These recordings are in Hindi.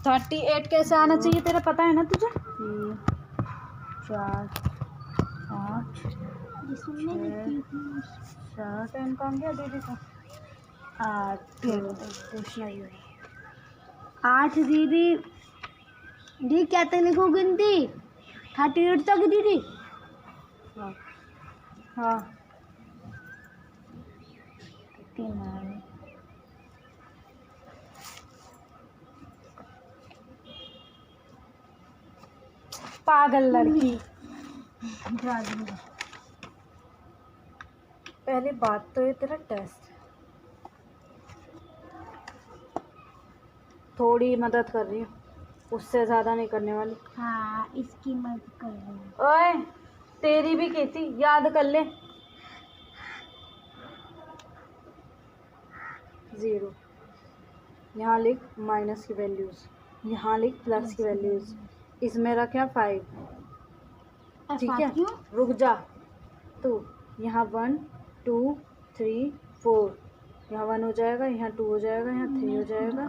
38 कैसे आना चाहिए तेरा पता है ना तुझे? 3 4 5 7 पेन कौन गया दीदी को 8 नहीं हुई 8 दीदी दी क्या तक लिखो गिनती 38 तक दीदी। हाँ 39 पागल लड़की। पहली बात तो ये तेरा टेस्ट थोड़ी मदद कर रही हूँ उससे ज़्यादा नहीं करने वाली। हाँ इसकी मदद कर रही हूँ। ओए तेरी भी की थी याद कर ले। 0 यहाँ लिख माइनस की वैल्यूज़ यहाँ लिख प्लस की वैल्यूज़ इसमें रखे 5 ठीक है। रुक जा तो यहाँ 1 2 3 4 यहाँ 1 हो जाएगा यहाँ 2 हो जाएगा यहाँ 3 हो जाएगा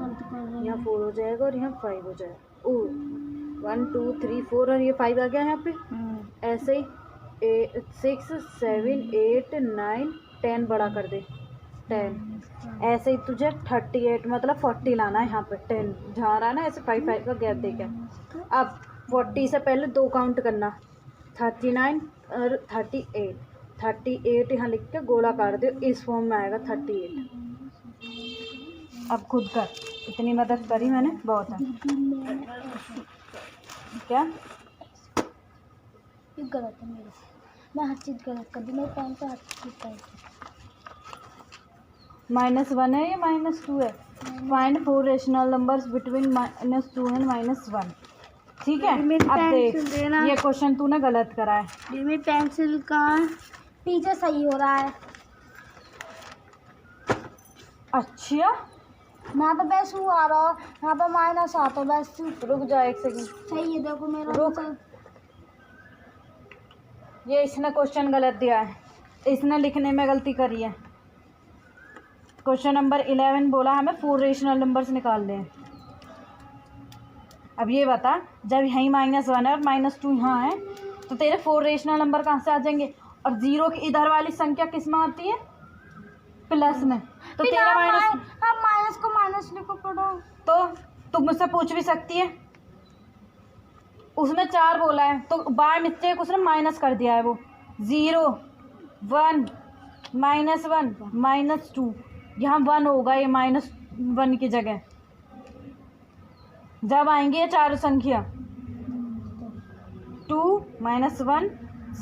यहाँ 4 हो जाएगा और यहाँ 5 हो जाएगा। 1 2 3 4 और ये 5 आ गया यहाँ पे। ऐसे ही 6 7 8 9 10 बड़ा कर दे 10। ऐसे ही तुझे 38 मतलब 40 लाना है यहाँ पे 10 जहाँ रहा ना ऐसे 5 5 का गैप देके। अब 40 से पहले 2 काउंट करना 39 और 38 यहाँ लिख के गोला काट दे इस फॉर्म में आएगा 38। अब खुद कर इतनी मदद करी मैंने बहुत है। क्या ये गलत है मेरे से मैं हर चीज़ गलत कर दी मेरे पेन से हर चीज़ गलत। -1 है या -2 है? Find 4 rational numbers between -2 and -1 ठीक है। अब देख ये क्वेश्चन तूने गलत करा है। मेरी पेंसिल का पीछे सही हो रहा है। अच्छा यहाँ पे बस वो आ रहा है यहाँ पे माइनस आता है बस। रुक जा एक सेकंड सही है देखो मेरा रुक। ये इसने क्वेश्चन गलत दिया है इसने लिखने में गलती करी है। क्वेश्चन नंबर 11 बोला हमें 4 रेशनल नंबर्स निकालने हैं। अब ये बता जब यहीं -1 है और -2 यहाँ है तो तेरे 4 रेशनल नंबर कहाँ से आ जाएंगे? और 0 की इधर वाली संख्या किस में आती है? प्लस में। तो तेरा माइनस को माइनस लिखो पढ़ो। तो तुम मुझसे पूछ भी सकती है उसमें 4 बोला है तो बाय मिस्टेक उसने माइनस कर दिया है वो 0 1 -1 -2 यहाँ 1 होगा ये -1 की जगह जब आएंगे ये 4 संख्या 2 -1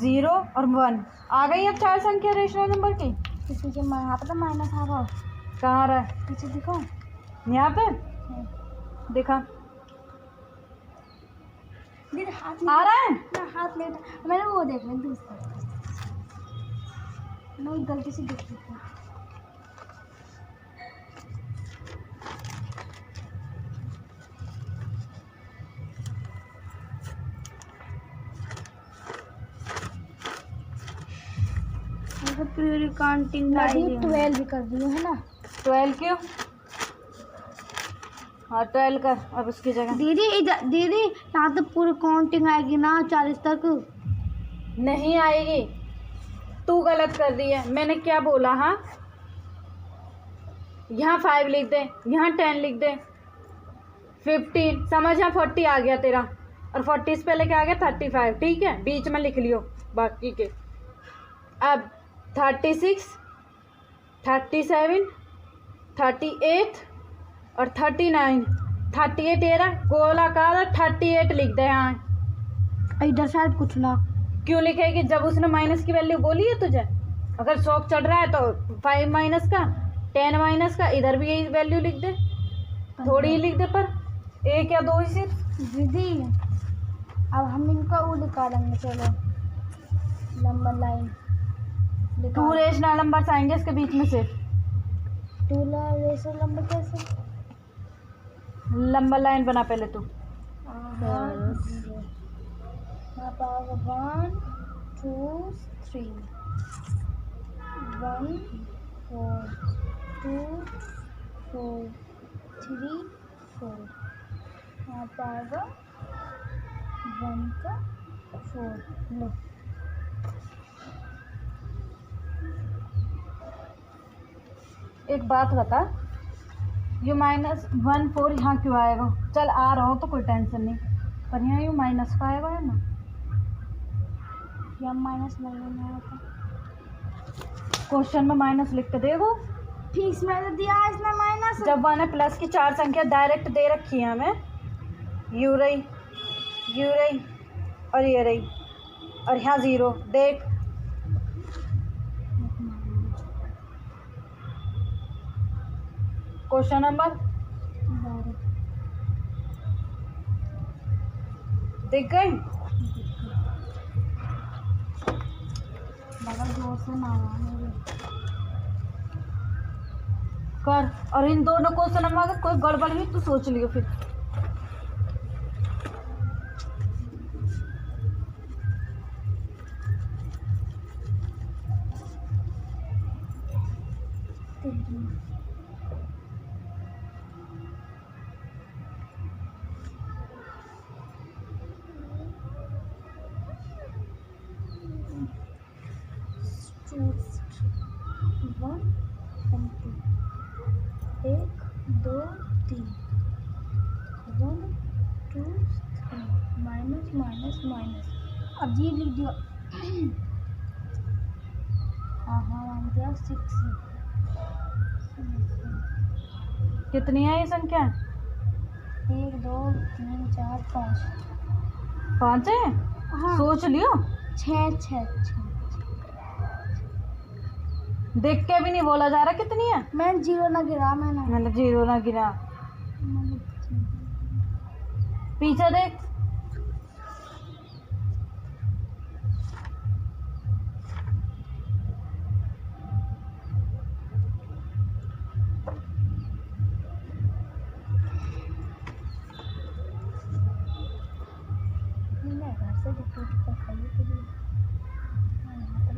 0 और 1 आ गई। अब 4 संख्या रेशनल नंबर की। किसी के यहाँ पे तो माइनस आ रहा है। कहाँ आ रहा है? पीछे दिखो यहाँ पे देखा हाथ आ रहा है ना हाथ लेटा मैंने वो देख लिया दूसरा मैं गलती से देख ली। पूरी काउंटिंग 12 भी कर दी है ना। 12 क्यों? हाँ 12 कर अब उसकी जगह। दीदी यहाँ तो पूरी काउंटिंग आएगी ना 40 तक नहीं आएगी। तू गलत कर रही है। मैंने क्या बोला? हाँ यहाँ 5 लिख दे यहाँ 10 लिख दे 15 समझ। यहाँ 40 आ गया तेरा और 40 से पहले क्या आ गया 35 ठीक है बीच में लिख लियो बाकी के। अब 36 37 38 और 39 38 तेरा गोलाकार 38 लिख दे। यहाँ इधर साइड कुछ ना क्यों लिखेगी जब उसने माइनस की वैल्यू बोली है तुझे? अगर शौक चढ़ रहा है तो 5 माइनस का 10 माइनस का इधर भी यही वैल्यू लिख दे थोड़ी ही लिख दे पर 1 या 2 ही सिर्फ। दीदी अब हम इनका वो निकालेंगे चलो नंबर लाइन 2 रेशनल नंबर्स आएंगे इसके बीच में से। 2 रेशनल नंबर कैसे? लंबा लाइन बना पहले तू। 1 2 3 1 4 2 4 3 4 यहाँ पर आएगा 1 का 4। लो एक बात बता, ये -1 4 यहाँ क्यों आएगा? चल आ रहा हो तो कोई टेंशन नहीं, पर यहाँ ये माइनस का आएगा है ना। या माइनस नहीं आया था, क्वेश्चन में माइनस लिख के देगो। फिक्स में तो दिया है इसने माइनस। जब मैंने प्लस की 4 संख्या डायरेक्ट दे रखी है हमें, यू रही और ये रही, और यहाँ 0 देख। क्वेश्चन नंबर दिख गई? बड़ा जोर से मारा मेरे। कर, और इन दोनों क्वेश्चन नंबर अगर कोई गड़बड़ हुई तो सोच लियो फिर। One and two, 1 2 3, 1 2 3, minus minus minus. अब ये लिख दिया। हाँ मान दिया 6। कितनी है ये संख्या? 1 2 3 4 5। 5 है? हाँ सोच लियो। 6 6 6। देख के भी नहीं बोला जा रहा कितनी है। मैंने 0 ना गिरा, मैंने 0 ना गिरा। पीछे देख। मैं घर से रिपोर्ट कर पाई के लिए यहाँ पर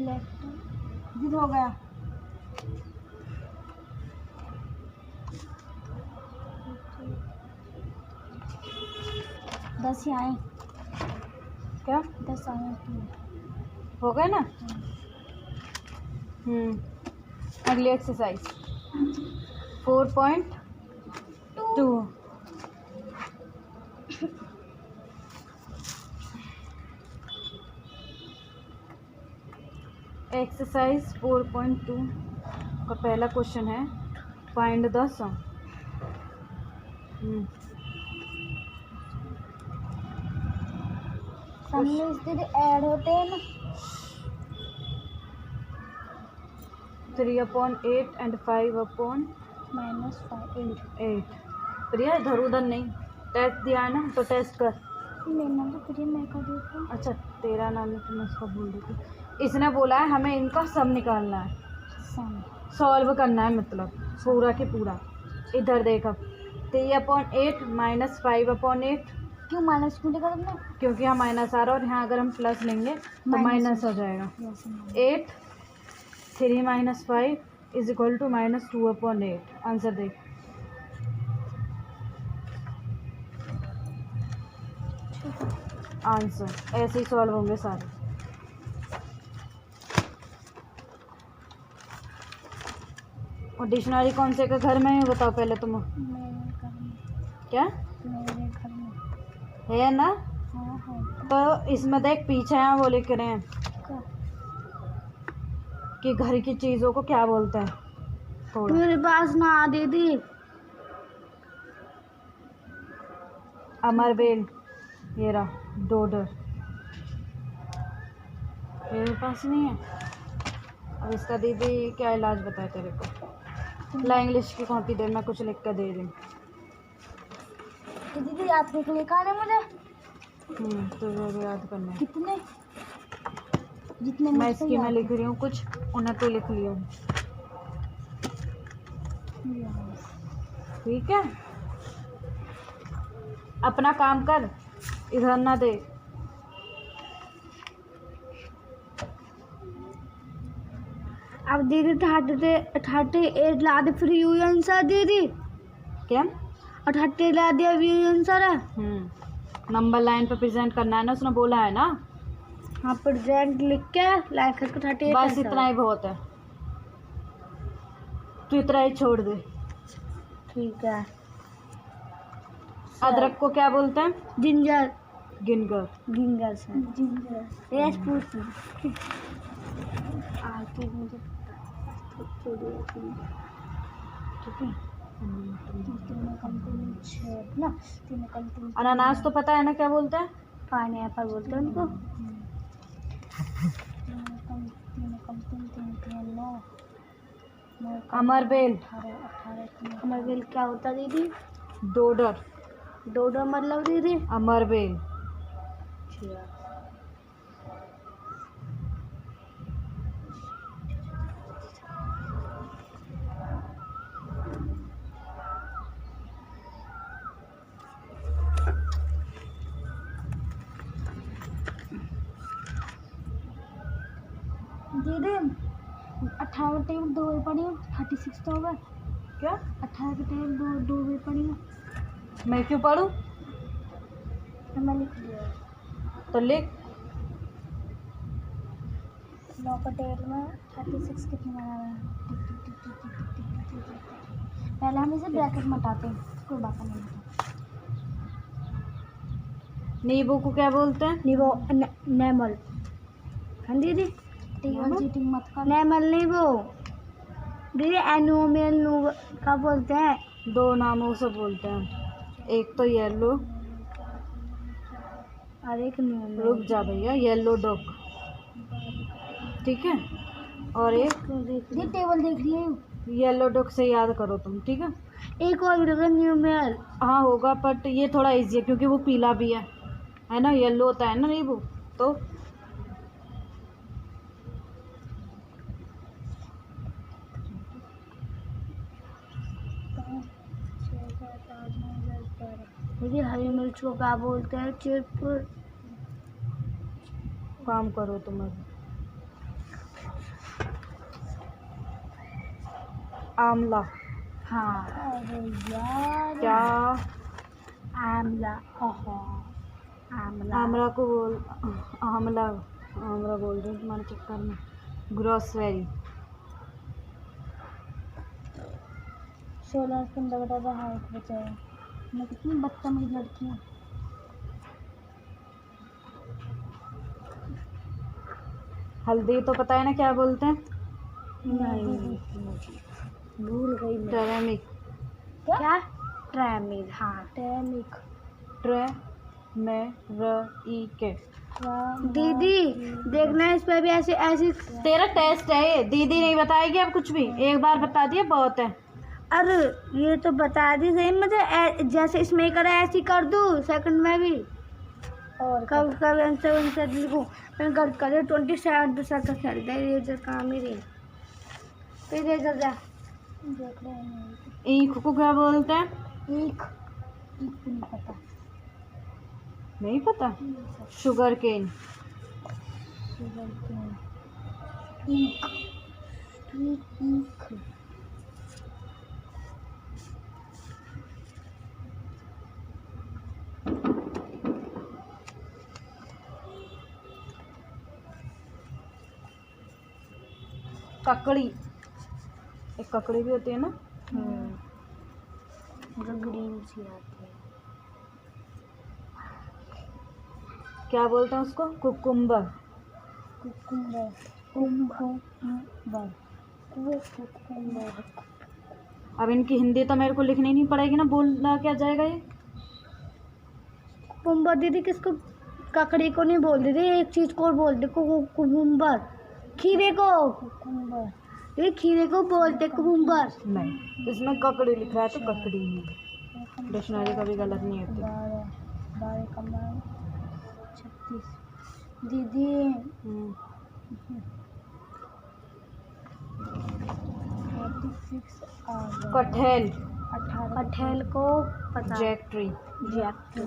लेफ्ट जिद हो गया। दस ही आए। क्या 10 आए? हो गए ना? अगली एक्सरसाइज 4.2। एक्सरसाइज 4.2 का पहला क्वेश्चन है, फाइंड द सम। सम में इसके ऐड होते हैं ना। 3/8 एंड 5/8। -5 प्रिया इधर उधर नहीं, टेस्ट दिया है ना तो टेस्ट कर। मैंने तो प्रिय मैं कर देता। अच्छा तेरा नाम है तो मैं उसका बोल देती। इसने बोला है हमें इनका सम निकालना है, सम सॉल्व करना है, मतलब पूरा के पूरा। इधर देख, अब 3/8 -5/8। क्यों माइनस क्यों लिखा तुमने? क्योंकि यहाँ माइनस आ रहा है और यहाँ अगर हम प्लस लेंगे तो माइनस हो जाएगा। 8 3 - 5 = -2/8। आंसर देख। आंसर ऐसे ही सॉल्व होंगे सारे। और डिक्शनरी कौन से का घर में है बताओ पहले तुम। मेरे घर में। क्या मेरे घर में। है ना? हाँ है। तो इसमें देख पीछे हैं वो लिख रहे हैं क्या? कि घर की चीज़ों को क्या बोलते हैं थोड़ा। मेरे पास ना आ दीदी। अमरबेल, ये रहा डोडर, मेरे पास नहीं है। अब इसका दीदी क्या इलाज बताए तेरे को। ला इंग्लिश की कॉपी दे, मैं कुछ लिख कर दे रही हूँ। तो दीदी याद लिख लिखा है मुझे। तो वो याद करना है। कितने? जितने मैं मुझसे इसकी याद मैं लिख रही हूँ कुछ, उन्हें तो लिख लिया। है। ठीक है, अपना काम कर, इधर ना दे। अब दीदी 38 ला दे फिर यू आंसर दीदी। क्या? 38 ला दिया यू आंसर है। नंबर लाइन पे प्रेजेंट करना है ना, उसने बोला है ना। हाँ प्रेजेंट लिख के लाइन करके 38 बस इतना ही बहुत है, तू इतना ही छोड़ दे। ठीक है। अदरक को क्या बोलते हैं? जिंजर। गिनगर। जिंजर से जिंजर यस पूछ आके मुझे ठीक है। अनानास तो पता है ना क्या बोलते हैं? पाइनएप्पल बोलते हैं उनको। अमरबेल। अमरबेल क्या होता है दीदी? डोडर। डोडो मतलब दीदी? अमरबेल। दीदी 18 टेबल 2 वे पड़ी हूँ 36 तो होगा। क्या? 18 के टेबल 2 वे पड़ी हूँ। मैं क्यों पढ़ूं? तो मैं लिख लिया। तो लिख। 9 का टेबल में 36 कितने बना है? पहले हम इसे ब्रैकेट में हटाते हैं, कोई बात नहीं। नींबू को क्या बोलते हैं? नींबू नेमल। हाँ दीदी टेबल चीटिंग मत कर। नेमल नींबू दीदी। एनोमेल क्या बोलते हैं? 2 नामों से बोलते हैं, एक तो येलो, और एक नेमल। रुक जा भैया, येलो डॉग, ठीक है। और एक ये टेबल देख रही है। येलो डॉग से याद करो तुम, ठीक है। एक और भी न्यूमेल। हाँ होगा, बट ये थोड़ा इजी है क्योंकि वो पीला भी है ना, येलो होता है ना नींबू। तो देखिए हरी मिर्च को क्या बोलते हैं? चिप। काम करो तुम अभी। आमला। हाँ अरे यार क्या? आमला। ओहो आमला। आमला को बोल, आमला, आमला बोल रही हूँ तुम्हारे चक्कर में। ग्रोसरी। 16 15 बता हाइट बचा है। मैं कितनी बदतमीज लड़की हूँ। हल्दी तो पता है ना क्या बोलते हैं? नहीं भूल गई मैं। टर्मेरिक। क्या? ट्रैमिक। हाँ ट्रैमिक। टर्मेरिक। दीदी देखना इस पे भी ऐसे ऐसे। तेरा टेस्ट है ये, दीदी नहीं बताएगी अब कुछ भी, एक बार बता दिया बहुत है। अरे ये तो बता दी सही मुझे। जैसे इसमें करा ऐसे ही कर दूँ सेकंड में भी। और कब कब आंसर लिखूँ मैं कर करे 27 दूसरा का खेलते हैं ये जो काम ही रही। फिर इधर जा देख रहे हैं। ईख को क्या बोलते हैं? ईख। ईख नहीं पता। नहीं पता। Sugar cane. Sugar cane. ईख। ईख। ककड़ी, एक ककड़ी भी होती है ना। जो ग्रीन सी आती है। क्या बोलते हैं उसको? कुकुम्बर। Cucumber, cucumber, cucumber. अब इनकी हिंदी तो मेरे को लिखनी नहीं पड़ेगी ना, बोलना क्या जाएगा ये? कुकुम्बर दीदी किसको? ककड़ी को नहीं बोल दीदी, एक चीज को बोल दे, कुकुम्बर। खीरे को कुकुम्बर, ये खीरे को बोलते कुकुम्बर। नहीं, इसमें ककड़ी लिख रहा है तो ककड़ी ही है। डिक्शनरी कभी गलत नहीं होती। 36 दीदी। 46 आ गया। कटहल, 18 कटहल को पता। Jack tree. Jack tree.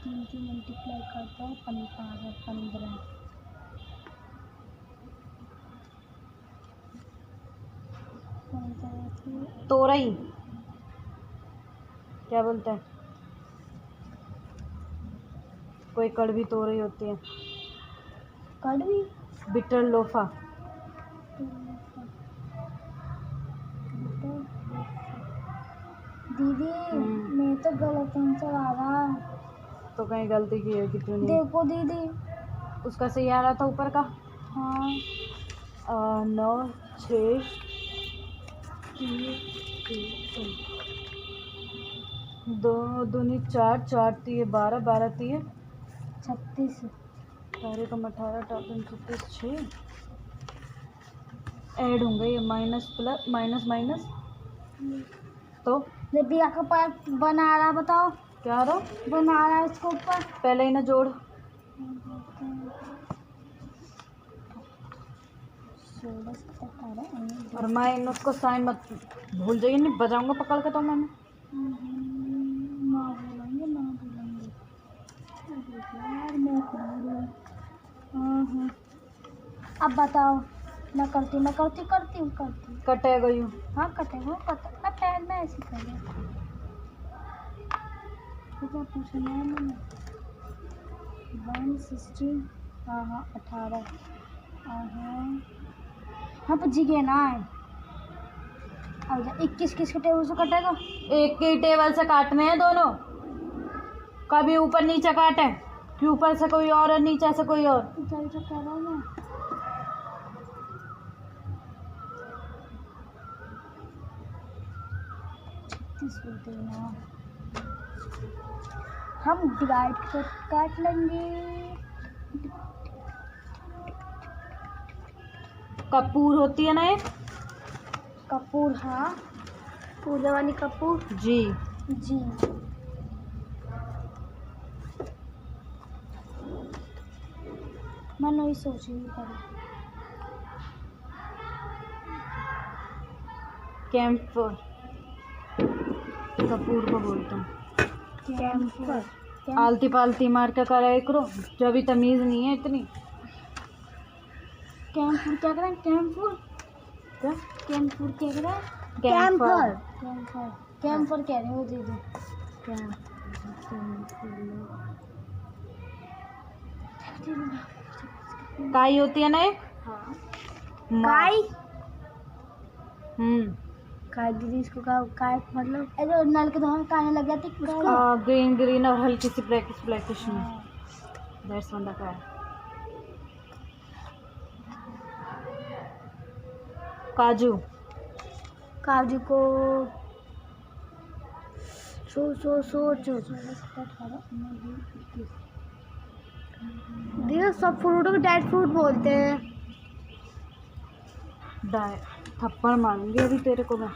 तीन की मल्टीप्लाई करता है 15। तोरई, क्या बोलते हैं? कोई कड़वी तोरई होती है। कड़वी, बिटर लोफा। दीदी मैं तो गलत आंसर आ रहा है। तो कहीं गलती की है कि तूने? देखो दीदी, उसका सही आ रहा था ऊपर का। हाँ 9 6 2 दूनी 4, 4 तिये 12, 12 तिये 36। 18 कम 18 18 36 6 ऐड होंगे ये, माइनस प्लस माइनस माइनस। तो दीदी का पार्ट बना रहा, बताओ क्या रहा? बना रहा है इसको ऊपर। पहले ही ना जोड़। 16 तक आ रहा है। और मैं उसको साइन मत भूल जाइए, नहीं बजाऊंगा पकड़ के तो मैंने। ना बोलेंगे, ना बोलेंगे। अरे यार मैं अब बताओ। मैं करती हूँ। कटे गई हूँ। हाँ कटे वो पता, मैं पहन में ऐसे कर रही तो क्या पूछना है मैंने? 116। हाँ 18। हाँ जी गया ना है। अब 21 किसके टेबल से कटेगा? एक ही टेबल से काटने हैं दोनों, कभी ऊपर नीचे काटे कि ऊपर से कोई और नीचे से कोई और। तो कह रहा हूँ मैं। बोलते हैं ना, हम डिवाइड कर काट लेंगे। कपूर होती है ना एक। कपूर, हाँ पूजा वाली कपूर जी। जी। मैं नहीं सोच रही पर कैंपर, कपूर को बोलते हैं। कैंपर, आलती पालती मार के करे करो, जो भी तमीज नहीं है इतनी। कैंपुर क्या करें? कैंपुर क्या? कैंपुर क्या करें? कैंपर। कैंपर कह रहे हो दीदी। काई होती है ना एक। हाँ काई। काय दीदी इसको काय मतलब ऐसे नल के धोने काने लग जाती उसको। ग्रीन ग्रीन और हल्की सी ब्लैकिश ब्लैकिश में। दैट्स वन द काय। काजू, काजू को सोच दीदी सब फ्रूटों को ड्राई फ्रूट बोलते हैं। थप्पड़ मारूंगी अभी तेरे को मैं।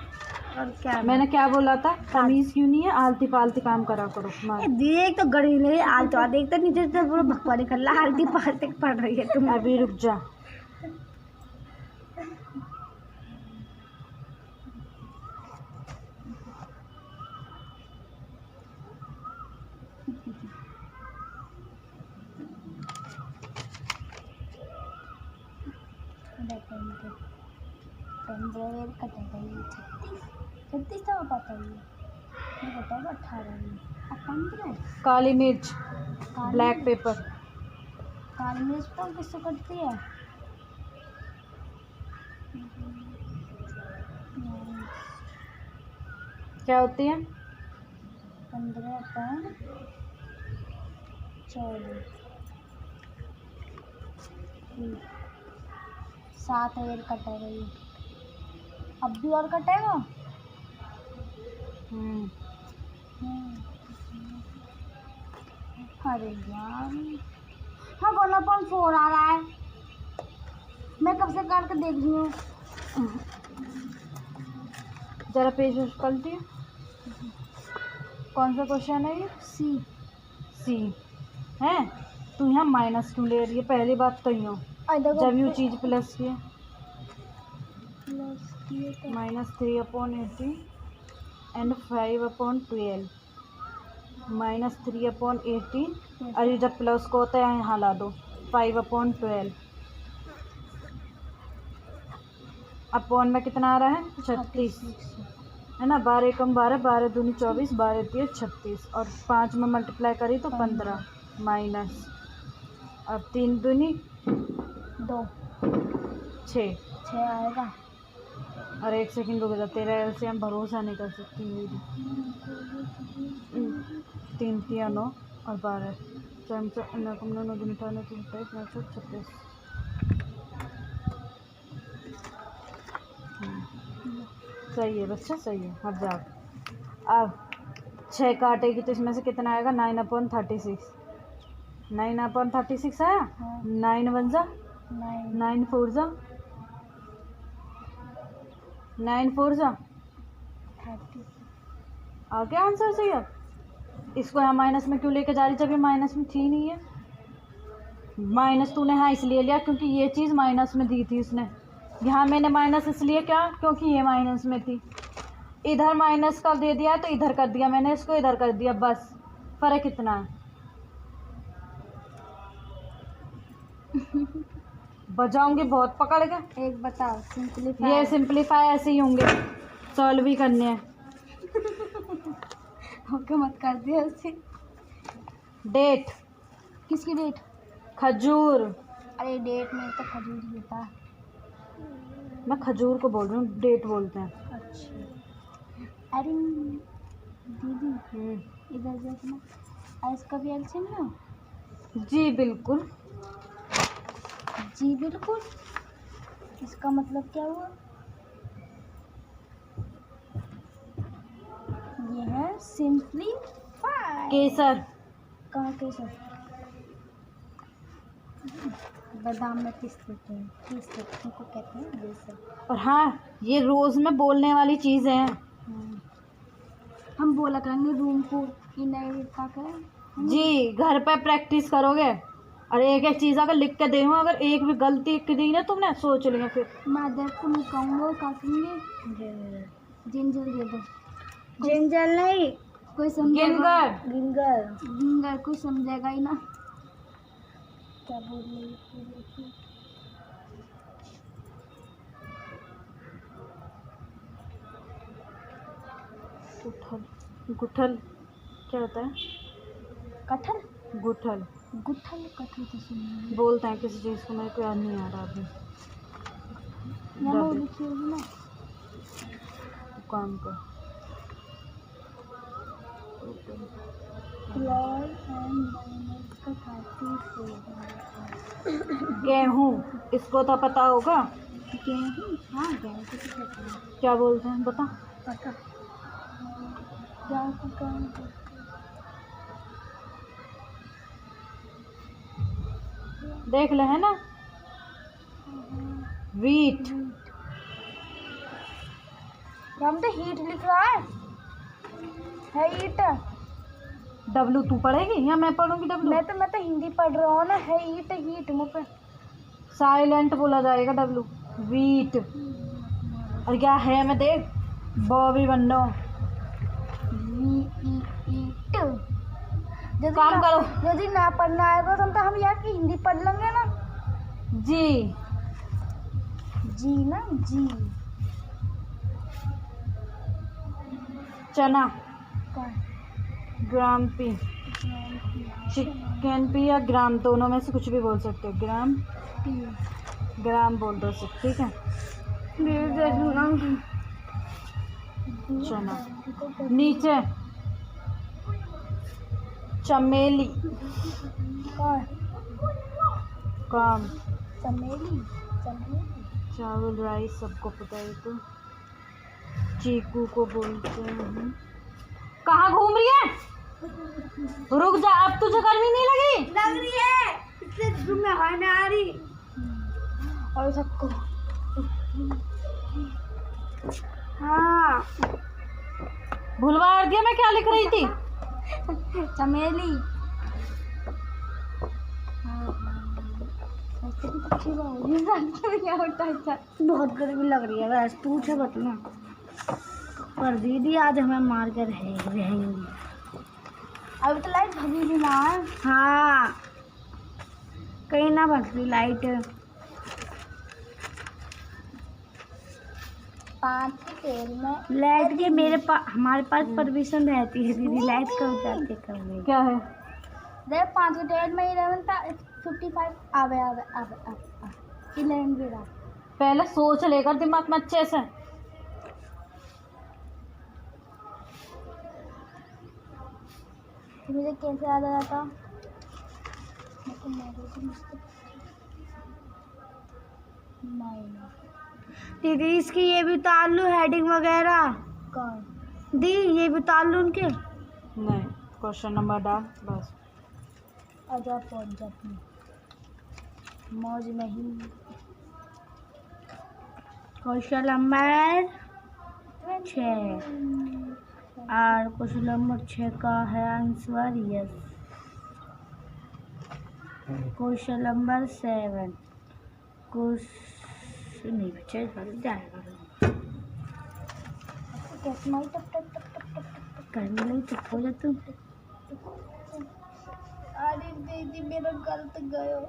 और क्या मैंने क्या बोला था? तमीज क्यों नहीं है? आलती पालती काम करा करो। दीदी एक तो गड़ी नहीं आल तो देखते नीचे से पूरा भगवा निकल रहा, आलती पालती पड़ रही है तुम। अभी रुक जा। 15 कटेगा ये 36 तो पता ही है, ये कटेगा 18 में और 15 काली मिर्च, ब्लैक पेपर। काली मिर्च तो किससे कटती है? क्या होती है? 15 पर 14 7 और कटेगा ये, अब भी और कटेगा। अरे यार, हाँ 1/4 आ रहा है, मैं कब से काट के देख रही हूँ। जरा पेज पलटिए। कौन सा क्वेश्चन है ये? सी है। तू यहाँ माइनस क्यों ले रही है? पहली बात तो ही हो, जब यू चीज प्लस की है। -3/80 एंड 5/12 -3/80। अरे जब प्लस को होता है यहाँ ला दो 5/12 अपॉन में कितना आ रहा है? 36 है ना। 12 कम 12, 12 दूनी 24, 12 3 36 और 5 में मल्टीप्लाई करी तो 15 माइनस, अब 3 दूनी 2 6 आएगा। और 1 सेकंड रुक जा, तेरा एलसीएम भरोसा नहीं कर सकती मेरी। 3 3 9 और 12 36। सही है बच्चा, सही है। हट जाओ। अब 6 काटेगी तो इसमें से कितना आएगा? 9/36। 9/36 आया। 9 1 जा 9 4 जा 9 4 जा 30। आ गया आंसर सही। अब इसको यहाँ माइनस में क्यों लेके जा रही जब ये माइनस में थी नहीं है? माइनस तूने हाँ इसलिए लिया क्योंकि ये चीज़ माइनस में दी थी उसने। यहाँ मैंने माइनस इसलिए क्या, क्योंकि ये माइनस में थी। इधर माइनस का दे दिया तो इधर कर दिया मैंने, इसको इधर कर दिया, बस फर्क इतना है। बजाऊंगी बहुत पकड़ के। एक बताओ सिंपलीफाई। ये सिंपलीफाई ऐसे ही होंगे, सॉल्व भी करने हैं। ओके मत कर दिया उसे। डेट, किसकी डेट? खजूर। अरे डेट में तो खजूर ही होता है। मैं खजूर को बोल रही हूँ, डेट बोलते हैं। अच्छा। अरे दीदी इधर देखना, इसका भी एलसीएम ना? जी बिल्कुल। जी बिल्कुल, इसका मतलब क्या हुआ? ये है सिंपलीफाई। केसर। कहाँ केसर? बादाम में पिस्ते हैं, पिस्ते को कहते हैं ये सब। और हाँ, ये रोज़ में बोलने वाली चीज़ें हैं। हम बोला करेंगे रूम को कि नहीं क्या करें। जी घर पे प्रैक्टिस करोगे और एक एक चीज़ अगर लिख के दे, अगर एक भी गलती की दी ना तुमने, सोच लिया फिर। मदर को नहीं कहूँगा, क्या कहेंगे? जिंजर दे दो। जिंजर नहीं, कोई समझेगा। गिंगर कोई समझेगा ही ना। क्या बोल रही है? गुठल क्या होता है? कटहल। गुठल कटहल तो सुनिए बोलते हैं किसी चीज़ को, मेरे को याद नहीं आ रहा अभी। यहाँ लिखी होगी ना काम का। गेहूँ, इसको तो पता होगा। गेहूँ, हाँ गेहूँ को तो कहते हैं। क्या बोलते हैं बता। पता गेहूँ को क्या? देख ले, है ना। वीट। हम तो हीट लिख रहा है हीट। डब्लू तू पढ़ेगी या मैं पढ़ूंगी? डब्लू मैं तो हिंदी पढ़ रहा हूँ ना। है हीट मुझे साइलेंट बोला जाएगा डब्लू। वीट। और क्या है मैं देख, बॉबी बन्नो। काम करो। यदि ना पढ़ना आएगा तो हम यार की हिंदी पढ़ लेंगे ना। जी जी ना जी। चना, का ग्राम पी, चिकन पी या ग्राम, दोनों में से कुछ भी बोल सकते हो। ग्राम, ग्राम बोल दो सब, ठीक है। चना, नीचे चमेली, काम, चमेली चावल, राइस, सबको पता है तो। चीकू को बोलते हैं। कहाँ घूम रही है? रुक जा, अब तुझे गर्मी नहीं लगी? लग रही है, इसलिए रूम में हवा नहीं आ रही। और सबको हाँ भूलवा दिया मैं क्या लिख रही थी। चमेली। बहुत गर्मी लग रही है वैसे, पूछे मत ना। पर दीदी आज हमें मार कर रहेंगी। अभी तो लाइट भगी भी ना। हाँ, कहीं ना भग रही लाइट। 5 के तेल में लाइट के हमारे पास परमिशन रहती है दीदी, लाइट कब जाती करने। क्या है? देख 5 के तेल में 11 था, 55 आवे 11 भी रहा। पहले सोच लेकर दिमाग में अच्छे से। मुझे कैसे याद आया था? दीदी इसकी ये भी उतार लूं हेडिंग वगैरह। कौन दी, ये भी उतार लूं उनके? नहीं, क्वेश्चन नंबर डाल बस। आजा पहुंच जाती मौज नहीं। क्वेश्चन नंबर 6 और क्वेश्चन नंबर 6 का है answer yes. Question number 7 question नहीं बचा जाएगा। करने लगी चुप हो जा तुम। अरे दीदी मेरा गलत गयो।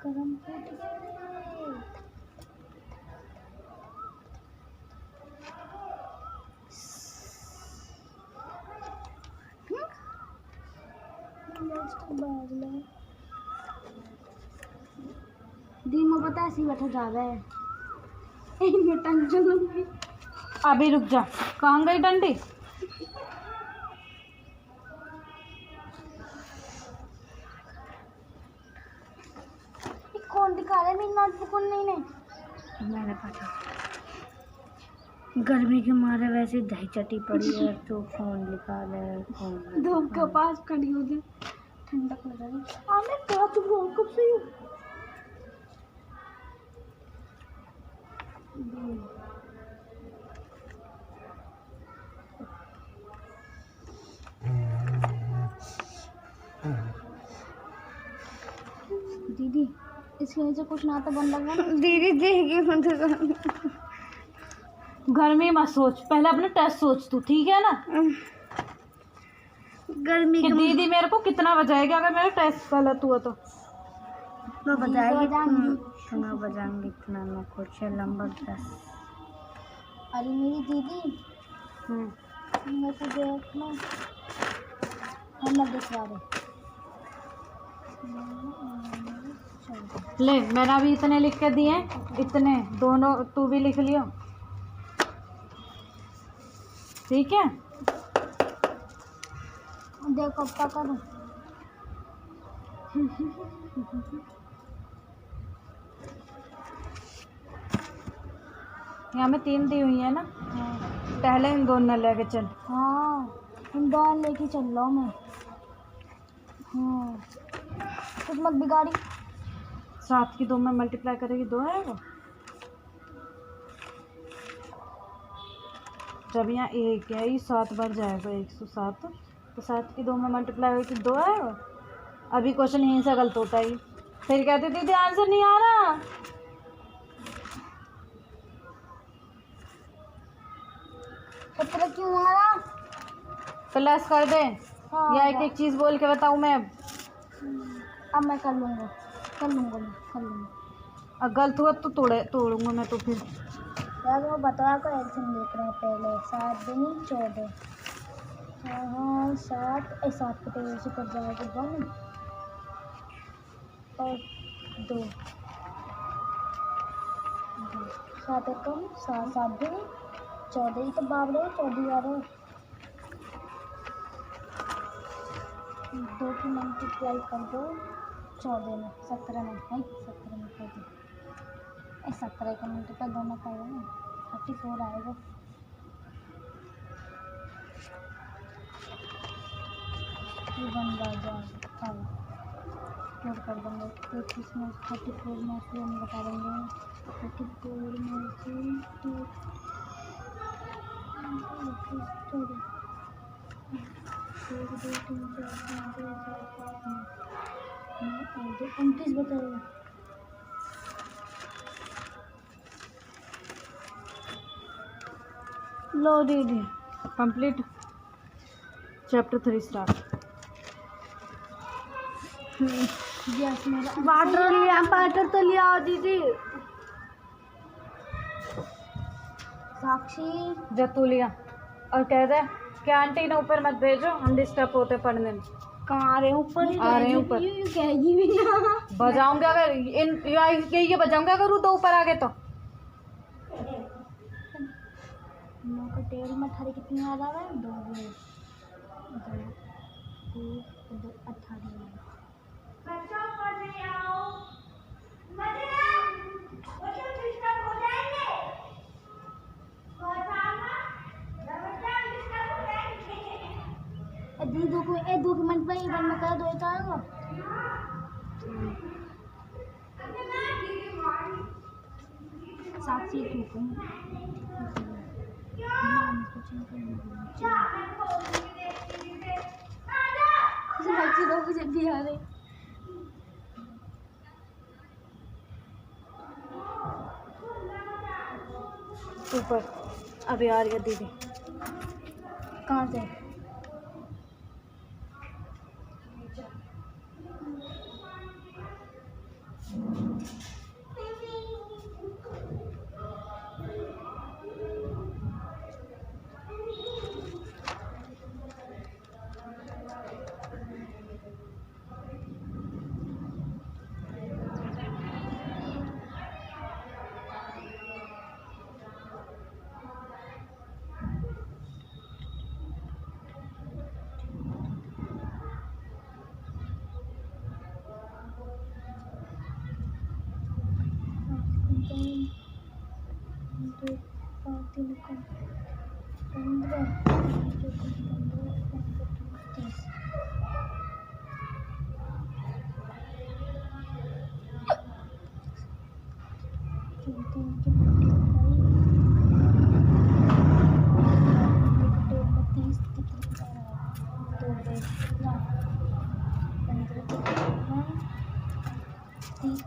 करम फूट गए। दीमो पता ऐसे ही बैठा जा रहा है। इनमें टेंशन होगी। अभी रुक जा, कहाँ गई डंडी? कौन दिखा रहा है मेरी नोटबुक? नहीं मैंने पता। गर्मी के मारे वैसे दही चटी पड़ी है तो फोन निकाल है। फोन धूप के पास खड़ी हो गई, ठंडक लग रही है। मैं क्या चुप रहा हूँ कब से? दीदी इसके नीचे कुछ ना तो बंद लगा। दीदी देगी मतलब गर्मी मत सोच, पहले अपने टेस्ट सोच तू, ठीक है ना? गर्मी कि दीदी मेरे को कितना बचाएगी अगर मेरा टेस्ट गलत हुआ तो? मैं बताएगी इतना बजाएंगे इतना ना। Question number 10। अरे मेरी दीदी मैं तो देखना हम दिखवा रहे। ले, मैंने अभी इतने लिख के दिए, इतने दोनों तू भी लिख लियो, ठीक है? देखो अब क्या करूं। यहाँ में 3 दी हुई है ना? पहले इन दोनों लेके चल। हाँ इन दोनों लेके चल रहा हूँ मैं। हाँ कुछ मत बिगाड़ी। 7 की 2 में मल्टीप्लाई करेगी 2 आएगा। जब यहाँ 1 है, ये 7 बार जाएगा 107, तो 7 की 2 में मल्टीप्लाई होगी 2 आएगा। अभी क्वेश्चन यहीं से गलत होता है, फिर कहते दीदी आंसर नहीं आ रहा। पता क्यों आ रहा? प्लस कर दे। हाँ, या एक एक चीज़ बोल के बताऊँ मैं? अब मैं कर लूँगा मैं कर लूँगा। अब गलत हुआ तो तोड़ूंगा मैं तो फिर। यार वो बता कर एडिशन देख रहे हैं पहले 7 दूनी 14। हाँ 7 के टेबल से कर जाएगा 1 और 2 7 एकम 7 दूनी 14 ही तो बाबरे 14 यार 2 की मल्टीप्लाई कर दो 14 में 17 में है 17 में कर दो 17 का मल्टीप्लाई दोनों का है ना 34 आएगा। ये बन जाएगा लोड कर देंगे 33 में 34 में से हम बता देंगे 34 में से 29 बताइए। लो दीदी कंप्लीट। Chapter 3 start. यस मेरा वाटर तो लिया आओ दीदी। साक्षी जा तू लिया और कह दे कि आंटी ने ऊपर मत भेजो, हम डिस्टर्ब होते पढ़ने में। कहाँ आ रहे हैं ऊपर? आ रहे हैं ऊपर। यूं कहेगी भी ना। बजाऊंगे अगर ये बजाऊंगे अगर वो 2 ऊपर आ गए तो। का टेल में थारी कितनी आ रहा है? 2 18 दो मिनट में ही बंद कर दो जाएगा। साक्षी बिहार ऊपर अभी आ रही है दीदी। कहाँ से?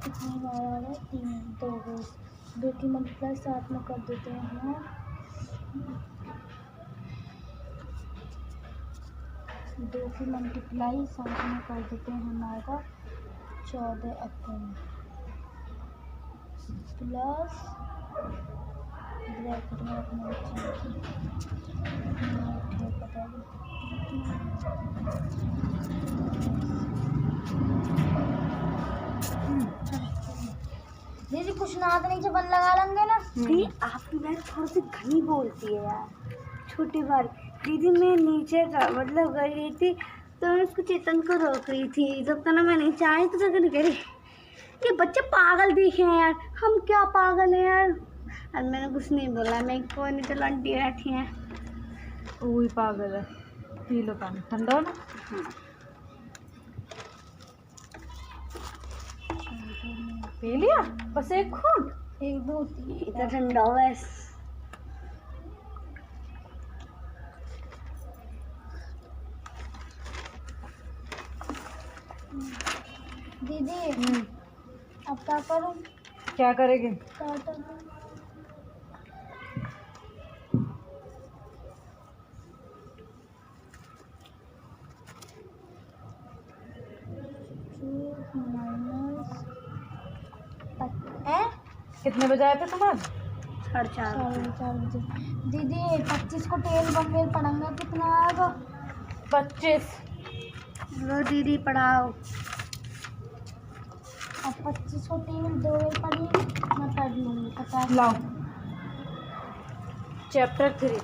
कितनी बार आ रहा है? 3 2 की मल्टीप्लाई 7 में कर देते हैं। 2 की मल्टीप्लाई 7 में कर देते हैं हमारा 14 अपन प्लस ब्रैकेट में रखना चाहिए। दीदी कुछ ना तो नीचे बंद लगा लेंगे ना। दीदी आपकी बहन थोड़ी सी घनी बोलती है यार। छोटी बार दीदी मैं नीचे का मतलब गई थी तो मैं उसको चेतन को रोक रही थी। जब तक ना मैं नीचे आई तो जगह नहीं करी ये बच्चे पागल दिखे हैं यार। हम क्या पागल हैं यार? और मैंने कुछ नहीं बोला। मैं कोई नहीं तो आंटी बैठी हैं वही पागल है। पी लो पानी ठंडा हो ना। पी लिया बस एक खून 1 2 3 इतना ठंडा हुआ है। दीदी अब क्या करूं? क्या करेगी? कितने बजे आए थे तुम आज? 4:30 बजे। दीदी 25 को टेल बम्बेल पढ़ाऊंगा, कितना आएगा? 25। लो दीदी पढ़ाओ। अब 25 को टेल 2 पढ़ी, मैं पढ़ लूँगी 50। लाओ चैप्टर 3।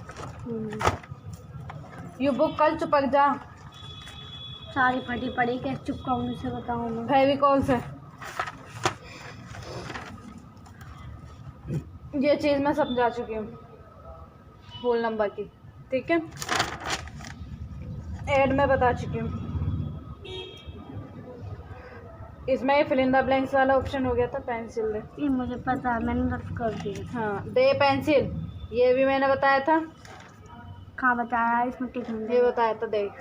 यू बुक कल चिपक जा। सारी फटी पड़ी, कैसे चिपकाऊंगी से बताऊँ मैं? फेविकॉल से। ये चीज़ मैं समझा चुकी हूँ होल नंबर की, ठीक है। ऐड में बता चुकी हूँ। इसमें फिल इन द ब्लैंक्स वाला ऑप्शन हो गया था, पेंसिल दे। ये मुझे पता है, मैंने रद्द कर दी। हाँ दे पेंसिल, ये भी मैंने बताया था। कहाँ बताया? इसमें टिक नहीं ये बताया था, देख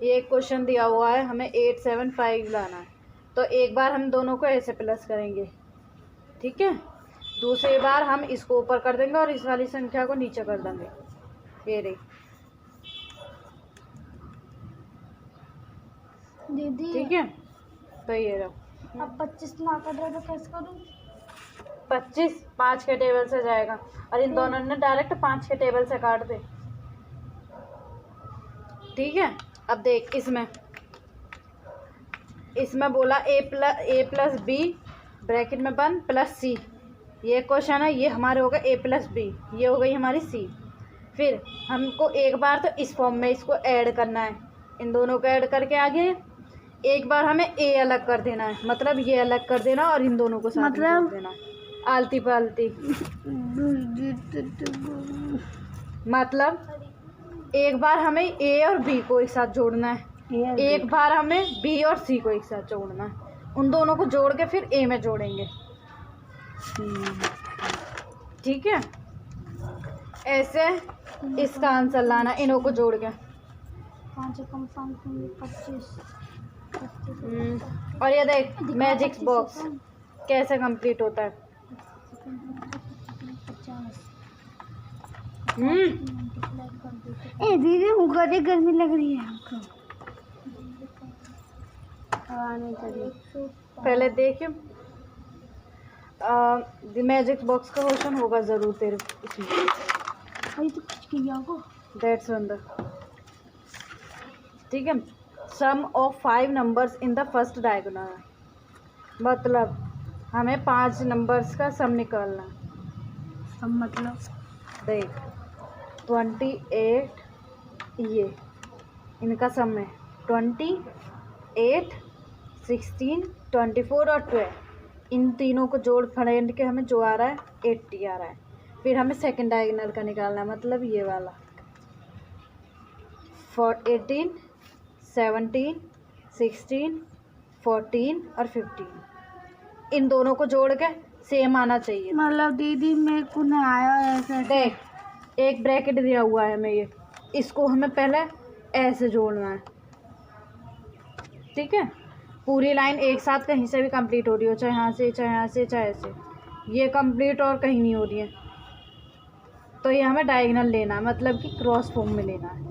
ये एक क्वेश्चन दिया हुआ है, हमें 8 7 5 लाना है। तो एक बार हम दोनों को ऐसे प्लस करेंगे, ठीक है। दूसरी बार हम इसको ऊपर कर देंगे और इस वाली संख्या को नीचे कर देंगे, ये रही, दीदी। ठीक है। तो ये रहो। अब 25 ना कर रहे तो कैसे करूँ? 25 5 के टेबल से जाएगा, और इन दोनों ने डायरेक्ट 5 के टेबल से काट दे, ठीक है। अब देख इसमें बोला a प्लस बी ब्रैकेट में बन प्लस सी। ये क्वेश्चन है, ये हमारे होगा a प्लस बी, ये हो गई हमारी सी। फिर हमको एक बार तो इस फॉर्म में इसको ऐड करना है, इन दोनों को ऐड करके आगे एक बार हमें a अलग कर देना है, मतलब ये अलग कर देना और इन दोनों को साथ में जोड़ देना, आलती पालती। मतलब एक बार हमें a और b को एक साथ जोड़ना है, एक बार हमें b और c को एक साथ जोड़ना है, उन दोनों को जोड़ के फिर a में जोड़ेंगे, ठीक है। ऐसे इसका आंसर लाना, इनों को जोड़ के। 5 कम 25। और ये देख मैजिक बॉक्स कैसे कंप्लीट होता है। 50। ए दीदी मुझे गर्मी लग रही है हमको। पहले देखिए मैजिक बॉक्स का क्वेश्चन होगा ज़रूर तेरे इसमें। अरे तो कुछ किया होगा। दैट्स वंडर, ठीक है। Sum of 5 numbers in the first diagonal, मतलब हमें 5 नंबर्स का सम निकालना है। सम मतलब देख 28, ये इनका सम है 28, 16, 24 और 12। इन तीनों को जोड़ फरेंड के हमें जो आ रहा है 80 आ रहा है। फिर हमें सेकंड डायगोनल का निकालना है, मतलब ये वाला 18, 17, 16, 14 और 15। इन दोनों को जोड़ के सेम आना चाहिए। मतलब दीदी मेरे को ना आया ऐसे। देख एक ब्रैकेट दिया हुआ है हमें, ये इसको हमें पहले ऐसे जोड़ना है, ठीक है। पूरी लाइन एक साथ कहीं से भी कंप्लीट हो रही हो, चाहे यहाँ से चाहे यहाँ से चाहे ऐसे, ये कंप्लीट और कहीं नहीं हो रही है, तो ये हमें डायगोनल लेना है, मतलब कि क्रॉस फॉर्म में लेना है।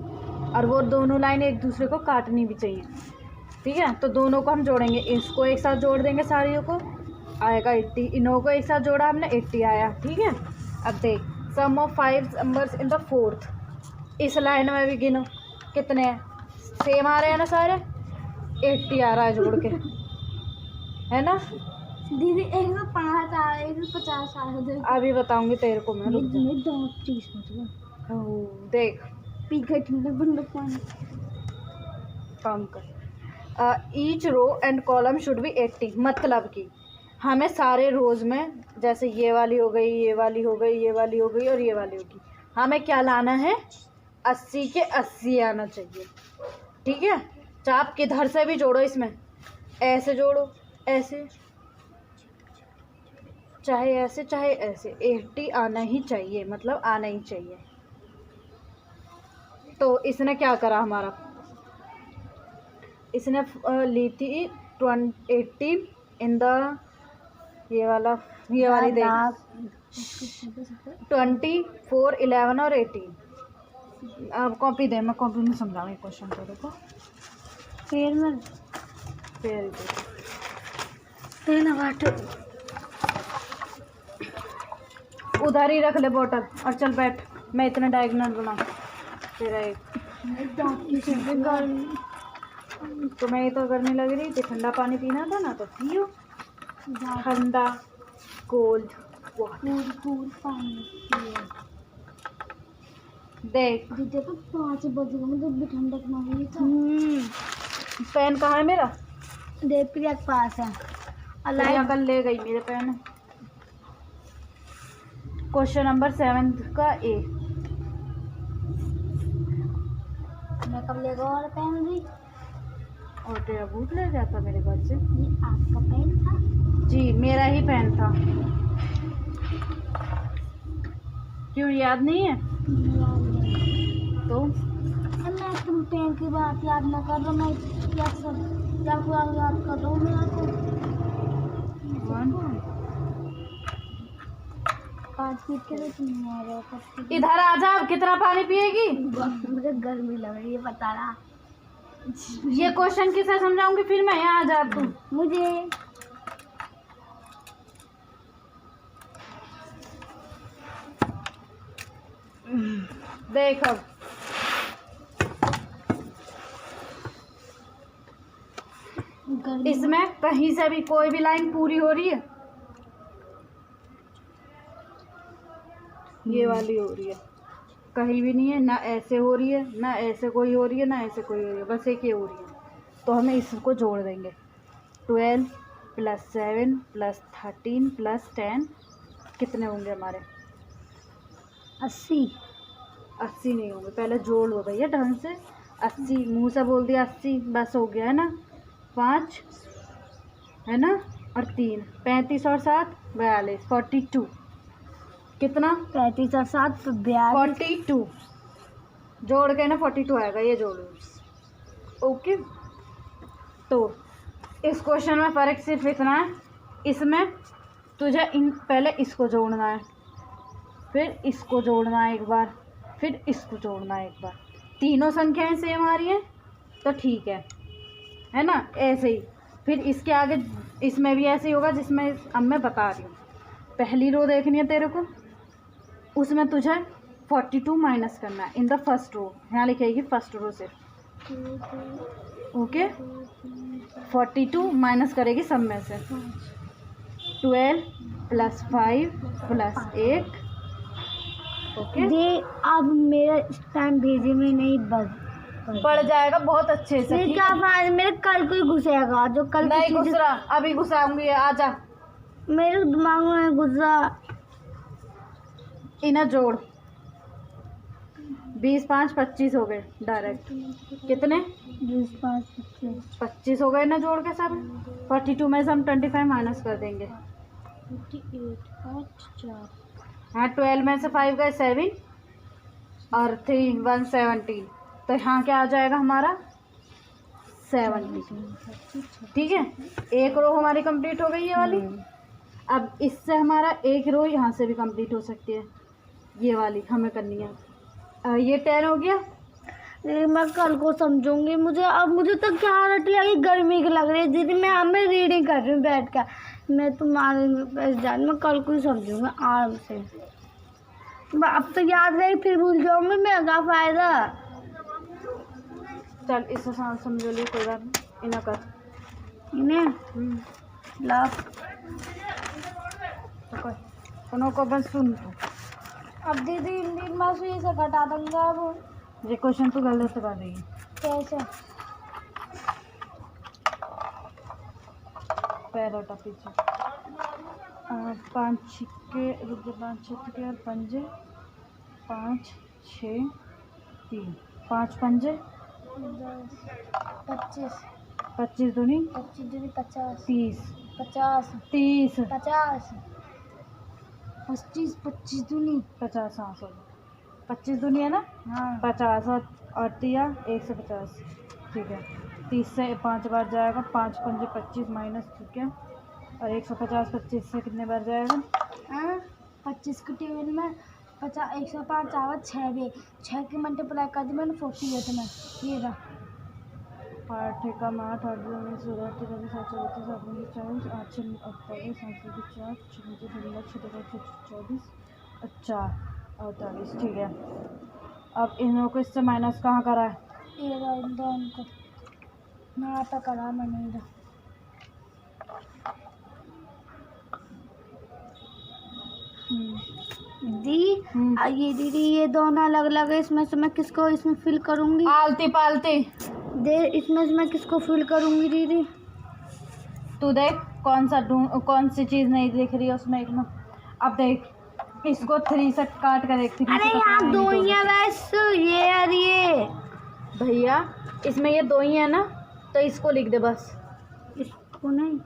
और वो दोनों लाइन एक दूसरे को काटनी भी चाहिए, ठीक है। तो दोनों को हम जोड़ेंगे, इसको एक साथ जोड़ देंगे, सारियों को आएगा 80, इनों को एक साथ जोड़ा हमने 80 आया, ठीक है। अब देख sum of 5 numbers in the fourth, इस लाइन में भी गिनो कितने हैं, सेम आ रहे हैं ना सारे, 80 आ रहा है जोड़ के, है ना दीदी। 105 आ, 150 आ रहा है। अभी बताऊंगी तेरे को मैं, रुक जा। 30 मतलब देख पीके ठंडा बंद पानी काम कर। Each row and column should be 80, मतलब कि हमें सारे रोज में, जैसे ये वाली हो गई, ये वाली हो गई, ये वाली हो गई और ये वाली होगी, हमें क्या लाना है 80 के 80 आना चाहिए, ठीक है। चाप किधर से भी जोड़ो, इसमें ऐसे जोड़ो, ऐसे चाहे ऐसे चाहे ऐसे, 80 आना ही चाहिए, मतलब आना ही चाहिए। तो इसने क्या करा हमारा, इसने ली थी 80 इन द ये वाली देख 24, 11 और 18। अब कॉपी दे, मैं कॉपी में समझाऊंगी क्वेश्चन तेरे को। फिर मैं फिर तेना वाट उधर ही रख ले बोतल और चल बैठ। मैं इतना डायगोनल बनाऊँ तेरा एक। तुम्हें ये तो गर्मी लग रही थी, ठंडा पानी पीना था ना तो पियो, ठंडा कोल्ड वाटर। कूल पानी देख दीदी को 5 बजे मुझे भी ठंडक ना हुई था। पेन कहाँ है मेरा? देवप्रिया के पास है। प्रिया कल ले गई मेरे पेन। क्वेश्चन नंबर 7 का ए। मैं कब लेगा और पेन भी? और तेरा बूट ले जाता मेरे घर से। ये आपका पेन था? जी मेरा ही पेन था। क्यों याद नहीं है? तो मैं तुम पेन की बात याद ना कर रहा, मैं क्या याद कर रहा हूँ मेरा को। 5 फीट के लिए तुम आ रहे हो। इधर आ जा। कितना पानी पिएगी? मुझे गर्मी लग रही है बता रहा। ये क्वेश्चन किसे समझाऊंगी फिर मैं? यहाँ आ जा तू। मुझे देख अब इसमें कहीं से भी कोई भी लाइन पूरी हो रही है? ये वाली हो रही है, कहीं भी नहीं है। ना ऐसे हो रही है, ना ऐसे कोई हो रही है, ना ऐसे कोई हो रही है, बस एक ही हो रही है। तो हमें इसको जोड़ देंगे। 12 + 7 + 13 + 10 कितने होंगे हमारे? 80। 80 नहीं होंगे, पहले जोड़ लो भैया ढंग से। 80 मुँह से बोल दिया 80, बस हो गया है ना। 5 है ना और 3 35 और 7 42 42। कितना? 35 और 7 42। 42 जोड़ के ना 42 आएगा, ये जोड़ो। ओके, तो इस क्वेश्चन में फ़र्क सिर्फ इतना है, इसमें तुझे पहले इसको जोड़ना है, फिर इसको जोड़ना है एक बार, फिर इसको जोड़ना है एक बार। तीनों संख्याएं सेम आ रही हैं तो ठीक है ना? ऐसे ही फिर इसके आगे इसमें भी ऐसे ही होगा, जिसमें अब मैं बता रही हूँ। पहली रो देखनी है तेरे को, उसमें तुझे 42 माइनस करना है इन द फर्स्ट रो। यहाँ लिखेगी फर्स्ट रो से। ओके, 42 माइनस करेगी सब में से। 12 + 5 + 8। ओके, दे अब मेरा इस टाइम भेजे में नहीं बढ़ जाएगा बहुत अच्छे से। मेरे क्या फायदा, मेरे कल को ही घुसेगा जो कल नहीं घुस रहा, अभी घुसाऊंगी, आजा। मेरे दिमाग में घुसा। इन्हें जोड़, 20 × 5 = 25 हो गए डायरेक्ट। कितने? 20 5 25 25 हो गए ना जोड़ के सब। 42 में से हम 25 माइनस कर देंगे। 58 8 4। हाँ, 12 में से 5 गए 7 और 3 117। तो यहाँ क्या आ जाएगा हमारा? 70। ठीक है, एक रो हमारी कंप्लीट हो गई ये वाली। अब इससे हमारा एक रो यहाँ से भी कंप्लीट हो सकती है, ये वाली हमें करनी है। ये 10 हो गया। मैं कल को समझूंगी। मुझे तो क्या रट लगी, गर्मी की लग रही है दीदी। मैं रीडिंग कर रही हूँ बैठ कर। मैं तुम्हारे पास जान, मैं कल को ही समझूंगा आराम से। अब तो याद रही फिर भूल जाऊंगी मैं, क्या फायदा। चल इसे समझो लिए, कोई बात नहीं, इन्हें कर इन्हें लाभ को बस सुन। अब दीदी इंडियन मासूरी से घटा दूंगा। अब ये क्वेश्चन तो गलत कर रही है। कैसे? पैर हटा पीछे। 5 छिक्के, रुक जा, 5 छिक्के और पंजे, 5 6 3, 5 पंजे 25 25 दूनी 25 दूनी 50 30 50 30 50 25 25 दूनी 50। हाँ सॉरी, 25 दूनी है ना। हाँ 50 और तिया 150। ठीक है, 30 से 5 बार जाएगा, 5 पंजे 25 माइनस, ठीक है। और 150 25 से कितने बार जाएगा? 25 के टेबल में 50 105 आवा 6 भी 6 की मल्टीप्लाई कर दी मैंने 48 में। ये रहा 8 एकम 8 8 2 19 16 23 27 28 29 40 8 6 48 7 4 6 24 24 24। अच्छा 48 ठीक है। अब इन लोगों को इससे माइनस कहाँ करा है? ये रहा इनको यहाँ पे करा मैंने इधर। दी ये दीदी ये दोनों अलग अलग है, इसमें से मैं किसको इसमें फिल करूँगी? आलती पालती दे इसमें से मैं किसको फिल करूँगी दीदी? तू देख कौन सी चीज़ नहीं दिख रही है उसमें एक में। अब देख इसको 3 से काट कर देख। अरे यहाँ 2 ही है बस, ये और ये। भैया इसमें ये 2 ही है ना, तो इसको लिख दे बस। इसको नहीं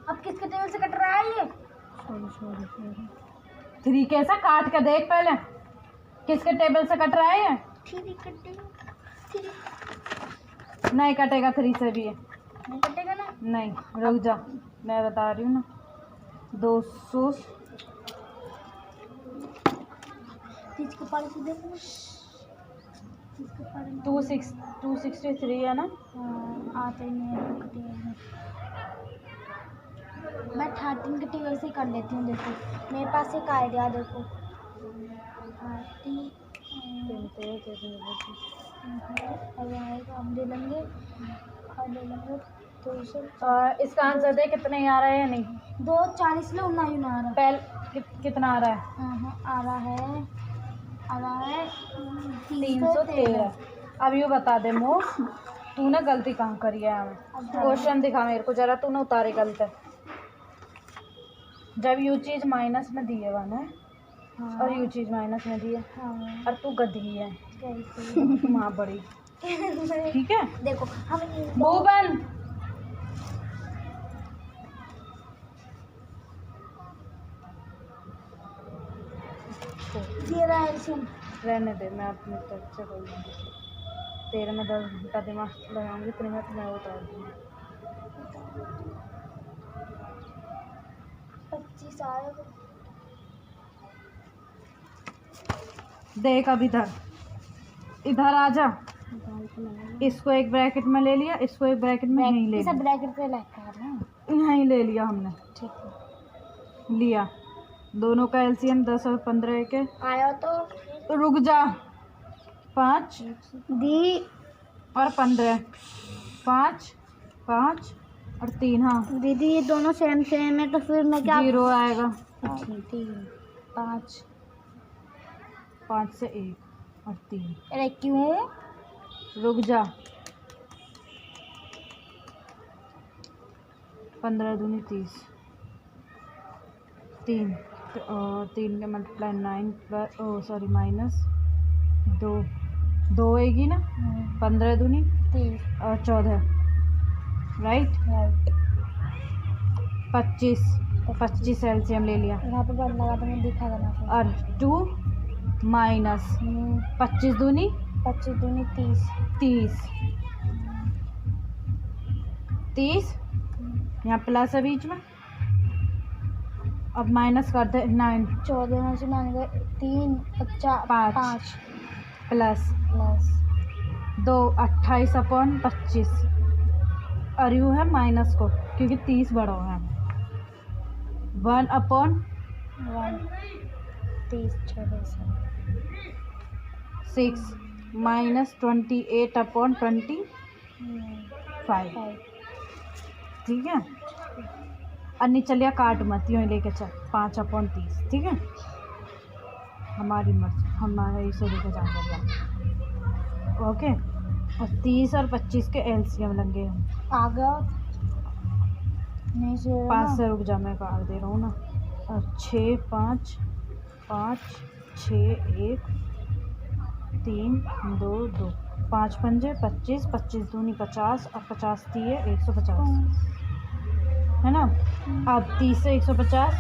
अब किसके टेबल से कट रहा है ये? सॉरी 3 कैसा काट के देख पहले, किसके टेबल से कट रहा है ये? 3 कटेगा, नहीं कटेगा, 3 से भी है। नहीं कटेगा ना? नहीं रुक जा, मैं बता रही हूँ ना। 200 इसके पास से देखो, 263 है ना। आते ही नहीं है कटेगा। मैं 13 के टेबल से कर लेती हूँ। देखो मेरे पास एक आइडिया, देखो 30 अब आएगा, हम ले लेंगे और ले लेंगे 200। इसका आंसर दे कितने आ रहा है या नहीं? 240 लो ना ही ना आ रहा। पहले कितना आ रहा है? आ रहा है 313। अब ये बता दे मो, तूने गलती कहाँ करी है? क्वेश्चन दिखा मेरे को जरा, तूने उतारे गलत है। जब यू चीज़ माइनस में दी है ना, और यू चीज़ माइनस में दी है, और तू गधी है माँ बड़ी, ठीक है? देखो हम वो बंद ये रहा एल्शियम। रहने दे, मैं अपने तरफ से बोलूँगी। तेरे में 10 घंटा दिमाग लगाऊंगी, इतने में तो मैं उतार दूँगी। 25 आएगा। देख अब इधर आ जा। इसको एक ब्रैकेट में ले लिया, इसको एक ब्रैकेट में यहीं ले लिया। ब्रैकेट पे लगा यहीं ले लिया हमने, ठीक है। लिया दोनों का एलसीएम 10 और 15 के आया तो रुक जा। 5 दी और 15, 5 5 और 3। हाँ दीदी ये दोनों सेम है, तो फिर मैं क्या 0 आएगा। 5 5 से 1 और 3। अरे क्यों? रुक जा। 15 दूनी 30, 3 और 3 के मल्टीप्लाई 9 सॉरी माइनस 2 होएगी ना। 15 दूनी 30 और 14, राइट। 25 एलसीएम ले लिया। यहाँ पे बंद लगा तो मैं दिखा देना। और 2 माइनस 25 दूनी 25 दूनी 30 यहाँ प्लस है बीच में। अब माइनस कर दे 9, 14 में से 9 3 5 प्लस 2 28/25 और यू है माइनस को, क्योंकि 30 बड़ा है। 1/1 30 6 माइनस 28/25, ठीक है। और नीचे लिया काट मत, यूँ ही लेके चल। 5/30, ठीक है। हमारी मर्जी, हमारे इसे लेके जाएंगे, ओके। और 30 और 25 के एलसीएम लेंगे हम। आ गया नहीं से 5 से रुक जा, मैं काट दे रहा हूँ ना। और 6 5 5 6 1 3 2 2 5 5 25 25 दूनी 50 और 50 दिए 150, है ना। अब 30 से 150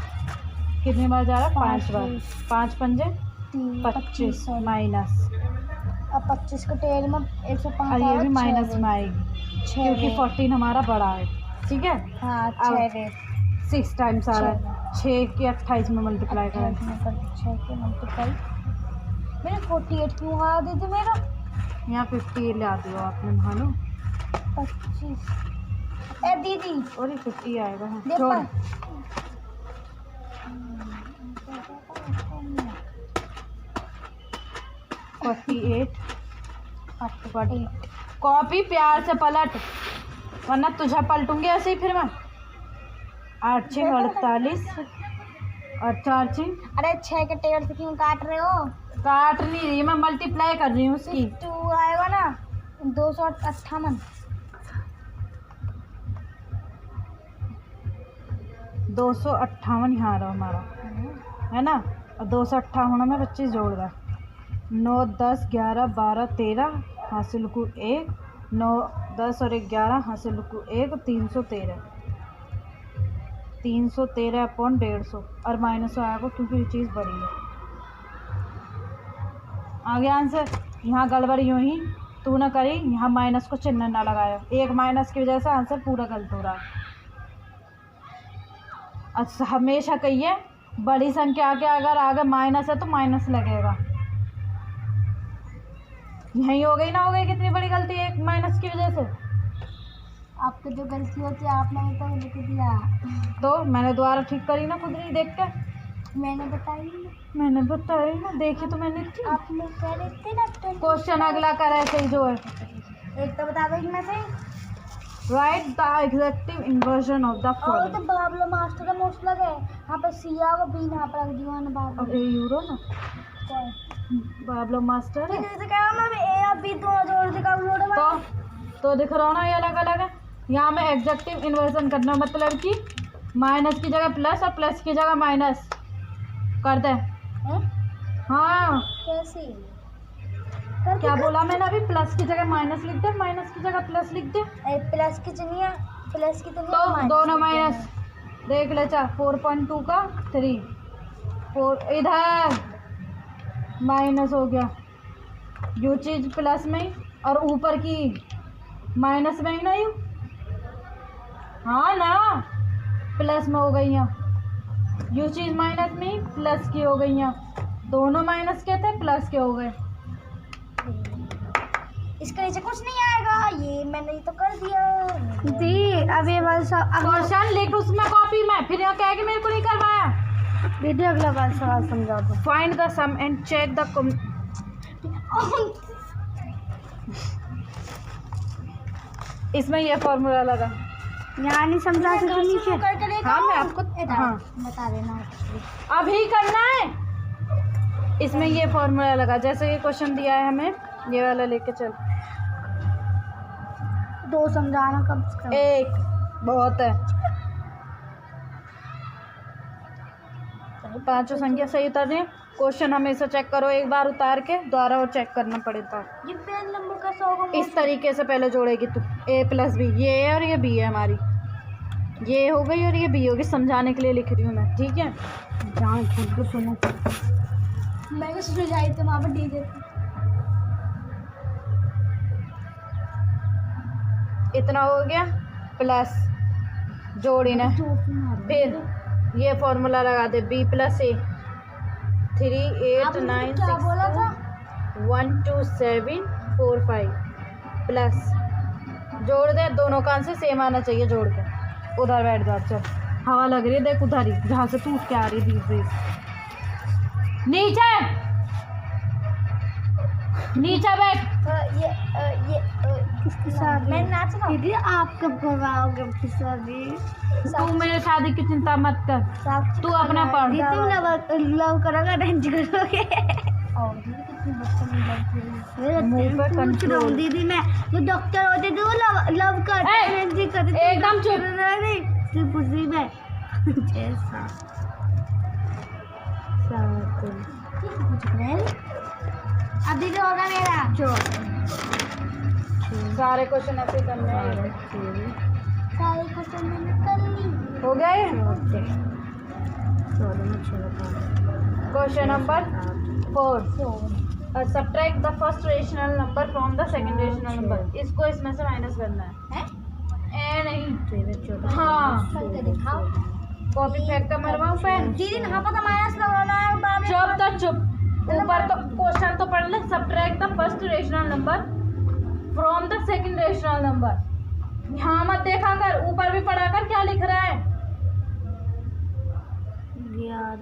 कितनी बार जा रहा है? 5 बार। 5 5 25 माइनस, अब 25 के टेल में 105 और ये भी माइनस में आएगी क्योंकि 14 हमारा बड़ा है, ठीक है। हाँ 6 टाइम्स आ रहा है। 6 के 28 में मल्टीप्लाई करें। 6 के मल्टीप्लाई मेरे 48 क्यों आ दीदी मेरा? यहाँ 58 ले आती हो आपने, मानो 25 ए दीदी और ये 50 आएगा। हाँ देख छोड़। पर। 48 48 कॉपी प्यार से पलट, वरना तुझे पलटूंगी ऐसे ही फिर मैं। 8 6 48 और 4 6। अरे 6 के टेबल से क्यों काट रहे हो? काट नहीं रही, मैं मल्टीप्लाई कर रही हूँ उसकी। 2 आएगा ना 258। 258 यहाँ रहा हमारा, है ना। और 258 में 25 जोड़ रहा। 9 10 11 12 13 हासिल को 1, 9 10 और 11 हासिल को 1, 313। 313 अपॉन 150 और माइनस आएगा क्योंकि ये चीज़ बड़ी है। आगे आंसर। यहाँ गड़बड़ यूँ ही तू ना करी, यहाँ माइनस को चिन्ह ना लगाया, एक माइनस की वजह से आंसर पूरा गलत हो रहा है। अच्छा हमेशा कहिए बड़ी संख्या के अगर आगे माइनस है तो माइनस लगेगा। यही हो गई ना, हो गई कितनी बड़ी गलती एक माइनस की वजह से। आपको जो गलती होती है आपने तो लिख दिया, तो मैंने दोबारा ठीक करी ना खुद ही देख के। मैंने बताई। मैंने बताई ना, देखी तो मैंने थी। आपने कह रहे थे ना क्वेश्चन अगला कर ऐसे ही जो है। एक तो बता दो इनमें से। Write the exactive inversion of the और तो फॉलोइंग। बाबलो मास्टर का मोस्ट लगे यहाँ पे सिया और बी यहाँ पर रख दिया ना बाबलो। अब ए यूरो ना क्या बाबलो मास्टर है। जैसे कहा मैं ए और बी दोनों जोड़ के काम जोड़े मैं। तो दिख रहा हो ना ये अलग अलग है। यहाँ में एग्जैक्टिव इन्वर्जन करना मतलब कि माइनस की जगह प्लस और प्लस की जगह माइनस कर दे। हैं? हाँ कैसे क्या बोला मैंने अभी, प्लस की जगह माइनस लिख दे, माइनस की जगह प्लस लिख दे। प्लस की चुनिया, प्लस की चुनिया तो दोनों माइनस देख ले। 4.2 का 3 4 इधर माइनस हो गया। यो चीज़ प्लस में और ऊपर की माइनस में ही ना यू। हाँ ना प्लस में हो गई यहाँ, यो चीज़ माइनस में प्लस की हो गई यहाँ। दोनों माइनस के थे प्लस के हो गए। इसके नीचे कुछ नहीं आएगा, ये मैंने तो कर दिया जी। अब ये वाला क्वेश्चन लिख उसमें कॉपी में, फिर यहाँ कहे कि मेरे को नहीं करवाया। दीदी अगला वाला सवाल समझा दो। Find the sum and check the इसमें ये फॉर्मूला लगा। यहाँ नहीं समझा सकते नीचे। हाँ मैं आपको हाँ बता देना अभी करना है। इसमें ये फॉर्मूला लगा, जैसे ये क्वेश्चन दिया है हमें, ये वाला लेके चल। 2 समझाना कम से कम। 1 बहुत है। पांचों संख्या सही उतार दें। क्वेश्चन हमेशा चेक करो एक बार उतार के, दोबारा और चेक करना पड़ेगा। ये पेन नंबर का 100 का इस तरीके से पहले जोड़ेगी तू a प्लस बी, ये है और ये बी है हमारी, ये हो गई और ये बी होगी। समझाने के लिए लिख रही हूँ मैं, ठीक है। जान खुद को सुनो। मैंने सुझाई तो वहाँ पर डी देती। इतना हो गया प्लस जोड़ी ना, फिर ये फॉर्मूला लगा दे b प्लस ए 3 8 9 6 1 2 7 4 5 प्लस जोड़ दे। दोनों कान से सेम आना चाहिए जोड़ के। उधर बैठ जा, चल हवा लग रही है देख उधर ही जहाँ से तू उठ के आ रही थी। नीचे नीचे बैठ। ये किसके साथ मैं नाच रहा हूँ? दीदी आप कब करवाओगे अपनी शादी? तू मेरे शादी की चिंता मत कर, तू अपना पढ़। तुम लव करोगे अरेंज करोगे? और दीदी कितनी बदतमीज लगती है। मुंह पे कंट्रोल। दीदी मैं जो डॉक्टर होते थे वो लव करते अरेंज करते। एकदम चुप। सिर्फ उसी में जैसा अब दीदी होगा मेरा जो सारे क्वेश्चन ऐसे करने हैं। सारे क्वेश्चन मैंने कर ली। हो गए। Question number 4, subtract the first rational number from the second rational number. इसको इसमें से माइनस करना है। ए नहीं हाँ दिखाओ। कॉपी फेंक कर मरवाऊं पेन। दीदी यहाँ पर तो माइनस लगाना है बाद में। चुप तो चुप, ऊपर तो क्वेश्चन तो पढ़ ले। Subtract the first rational number from the second rational number. यहाँ मत देखा कर, ऊपर भी पढ़ा कर क्या लिख रहा है। यार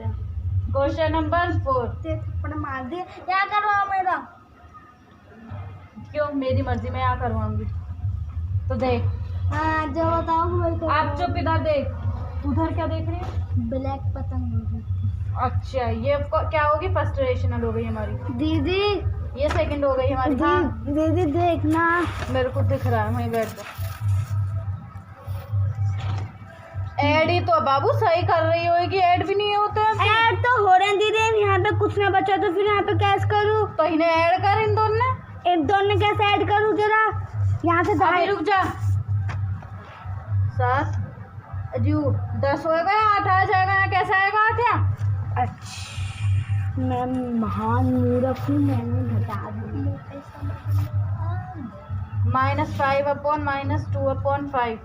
क्वेश्चन नंबर 4। थप्पड़ मार दिया, क्या करवाओ मेरा? क्यों, मेरी मर्जी, मैं यहाँ करवाऊंगी। तो देख, हाँ जो बताओ वही करो। आप चुप, इधर देख। उधर क्या देख रही है? ब्लैक पतंग होगी। अच्छा, ये क्या होगी? फर्स्ट रेशनल हो गई हमारी। दीदी ये सेकंड हो गई हमारी। हाँ दीदी देखना, मेरे को दिख रहा है, वहीं बैठ जा। ऐड ही तो बाबू सही कर रही होगी, ऐड भी नहीं होते हैं। ऐड तो हो रहे हैं दीदी, यहाँ पे कुछ ना बचा तो फिर यहाँ पे कैसे करूँ? तो इन्हें ऐड कर, इन दोनों ने। इन दोनों ने कैसे ऐड करूँ जरा? यहाँ से अभी रुक जा। 7 अजू 10 हो गया, 8 आ जाएगा। कैसे आएगा 8 या? अच्छा, मैं महान मूर्ख हूँ, मैंने घटा दिया। -5 अपॉन -2/5।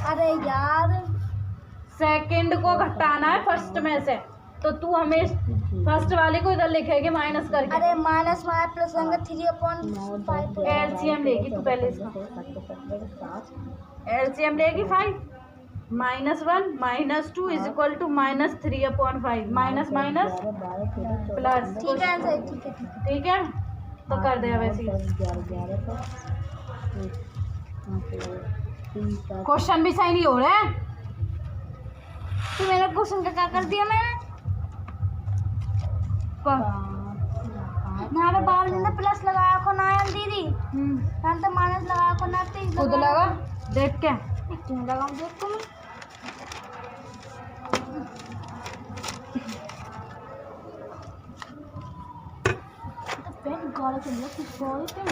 अरे यार, सेकंड को घटाना है फर्स्ट में से, तो तू हमें फर्स्ट वाले को इधर लिखेगी माइनस करके। अरे -5 प्लस 3/5। एलसीएम लेगी तू पहले इसका। एलसीएम लेगी 5 -1 -2 is equal to -3/5। Minus minus plus. ठीक है आंसर, ठीक है ठीक है। ठीक है, तो कर दे वैसे ही। क्वेश्चन भी सही नहीं हो रहे हैं। तो मैंने क्वेश्चन का क्या कर दिया मैंने? यहाँ पे बाबू ने प्लस लगाया को ना यार दीदी, यहाँ तो माइनस लगाया को ना, तीस खुद लगा, देख के। क्यों लगाऊं देखो मैं। तो पेन गाड़ा के लिए कुछ बोल के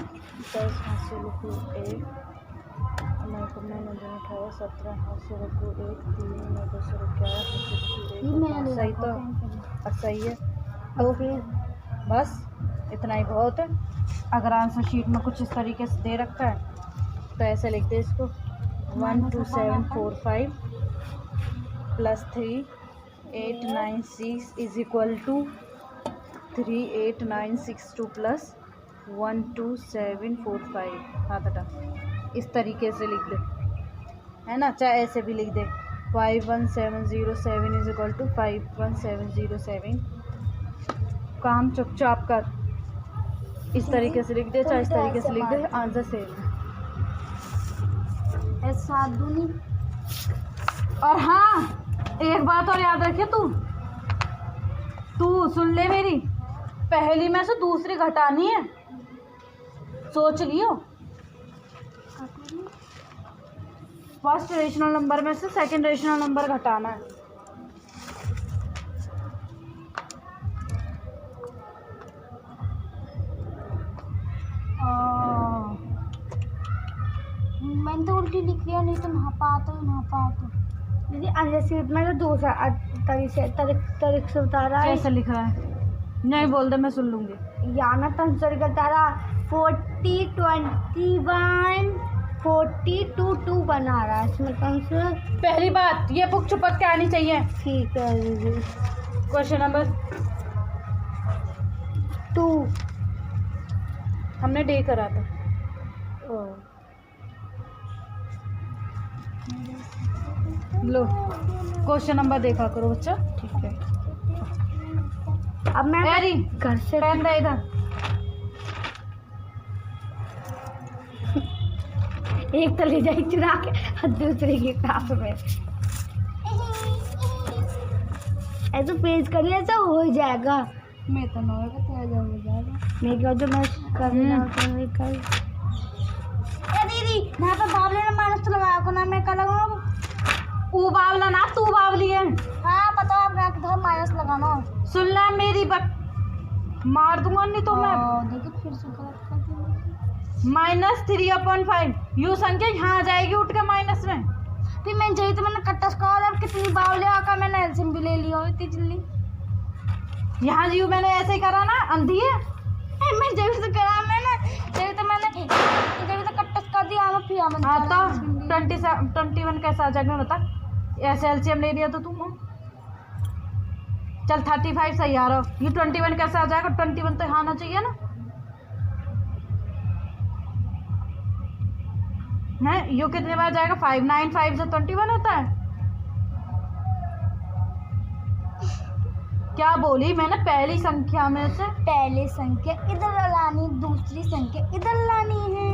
10 हाथ से रुको 1, मैंने दोनों उठाया 17 हाथ से रुको 1, 3 में 2 से रुको 11 सही तो सही है। तो फिर बस इतना ही बहुत है। अगर आंसर शीट में कुछ इस तरीके से दे रखा है तो ऐसे लिख दे इसको 12745 plus 3 896 is equal to 38962 plus 12745। हाथ हटा, इस तरीके से लिख दे, है ना। चाहे ऐसे भी लिख दे 51707 इज इक्वल टू 51707। काम चुपचाप कर, इस तरीके से लिख दे, चाहे इस तरीके से लिख दे, आंसर सेम है। 7 दूनी। और हाँ, एक बात और याद रखे, तू सुन ले मेरी, पहली में से दूसरी घटानी है, सोच लियो। फर्स्ट रेशनल नंबर में से सेकंड रेशनल नंबर घटाना है। मैंने तो उल्टी लिख लिया, नहीं तो नहा दीदी अंदर सीट में तो दूसरा तारीख से बता रहा है। कैसे लिख रहा है? नहीं बोल दे, मैं सुन लूँगी। या ना तंसर का तारा 40 21 42 2 बना रहा है इसमें तंसर। पहली बात, ये बुक चुपक के आनी चाहिए। ठीक है दीदी। क्वेश्चन नंबर 2 हमने डे करा था। लो क्वेश्चन नंबर देखा करो बच्चा, ठीक है। अब मैं अरे घर से पेन दे इधर। एक तो ले जाए चुरा के और दूसरे की क्लास में ऐसे पेज करिए ऐसा हो जाएगा। मैं तो नहीं होगा, तो आजा हो जाएगा। मैं क्या जो मैं करना कर दीदी यहाँ पे बाबले ने माइनस तो लगाया को ना, मैं क्या लगाऊँ? ऊ बावला ना, तू बावली है। हाँ पता है, आप किधर माइनस लगाना। सुन ले मेरी बात, मार दूंगा नहीं तो मैं। देखिए फिर से गलत कर दिया। -3/5 यू संख्या यहाँ आ जाएगी उठ के माइनस में। फिर मैं चाहिए तो मैंने कट्टा स्कोर अब कितनी बावले आकर मैंने एल्सियम भी ले लिया हो इतनी जल्दी। यहाँ जी मैंने ऐसे ही करा ना, अंधी है। मैं जब से करा मैंने जब तो कट्टा स्कोर दिया मैं फिर मैंने। हाँ तो 21 कैसा आ जाएगा बता, ऐसे एलसीएम ले लिया तो तुम। चल 35 सही आ रहा, ये 21 कैसे आ जाएगा? 21 तो यहाँ आना चाहिए ना। है यू कितने बार जाएगा? 5 9 5 से 21 होता है। क्या बोली मैंने? पहली संख्या में से पहली संख्या इधर लानी, दूसरी संख्या इधर लानी है।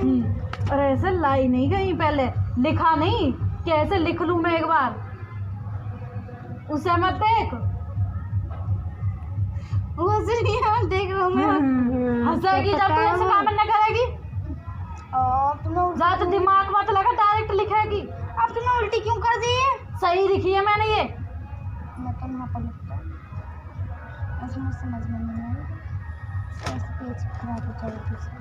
और ऐसे लाई नहीं गई, पहले लिखा नहीं। कैसे लिख लूं मैं एक बार? उसे मत देख, वो देख रहा हूँ मैं। हंसेगी जब तू ऐसे काम नहीं करेगी। तुमने ज्यादा दिमाग मत लगा, डायरेक्ट लिखेगी। अब तुमने उल्टी क्यों कर दी है? सही लिखी है मैंने ये। मैं तो यहाँ पर लिखता हूँ, मुझे समझ में नहीं आई। ऐसे पेज खराब हो जाएगी इसकी।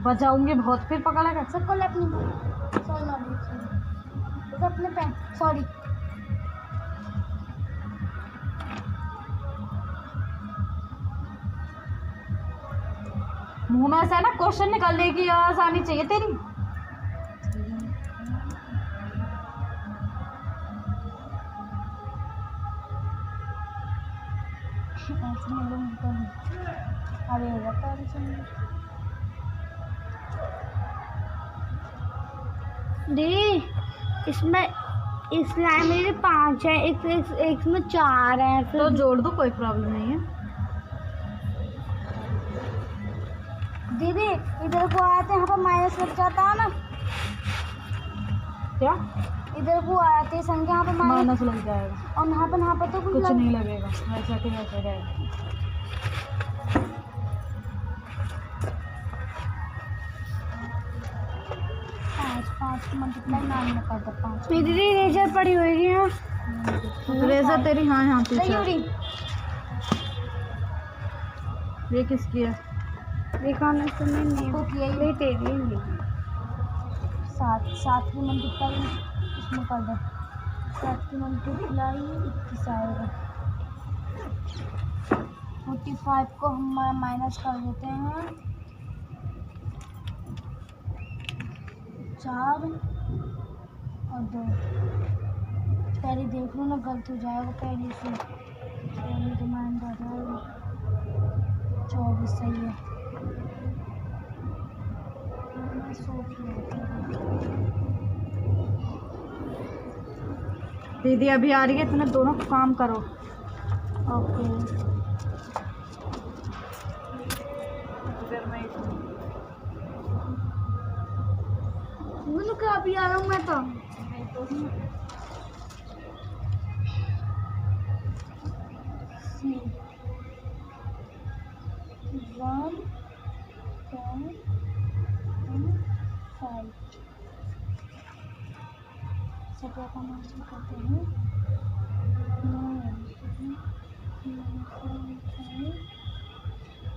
बजाऊंगी बहुत, फिर पकड़ेगा। सबको अपनी अपने पेन, सॉरी। मुंह में ऐसा ना क्वेश्चन निकलने की आवाज आनी चाहिए तेरी। अरे दी इसमें इस लाइन में 5 है, एक में 4 है। फिर तो जोड़ दो, कोई प्रॉब्लम नहीं है। दीदी इधर को आते यहाँ पर माइनस लग जाता है ना। क्या? इधर को आते संख्या यहाँ पर माइनस लग जाएगा, और यहाँ पर तो कुछ नहीं लगेगा। वैसा कि वैसा रहेगा। पाँच मल्टीप्लाई 9 में कर दो 5। मेरी रेजर पड़ी हुई है। रेजर तेरी? हाँ यहाँ पीछे। ये किसकी है? देखा ना तुमने? नहीं तेरी है। 7 की मल्टीप्लाई इसमें कर दो। 7 की मल्टीप्लाई 21 आएगा। 45 को हम माइनस कर देते हैं। 4 और 2। पहले देख लो ना, गलत हो जाएगा पहले से। पहले रिमाइंड आ जाएगा। 24 सही है। दीदी अभी आ रही है, तुम्हें दोनों काम करो। ओके। क्या अभी आ रहा हूँ मैं तो। 1 10 5 सब का मार्जिन करते हैं। 9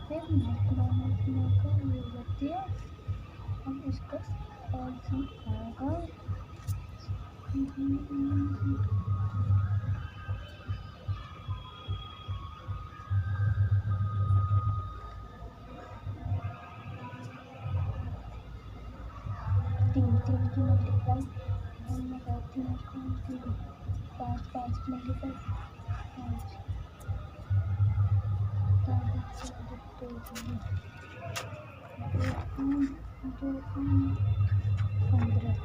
फिर माइनस का ये लगती है। हम इसका मार्जिन आएगा। तीन की मल्टीप्लाई मैं करती हूँ। 5 की मल्टीप्लाई 5 15।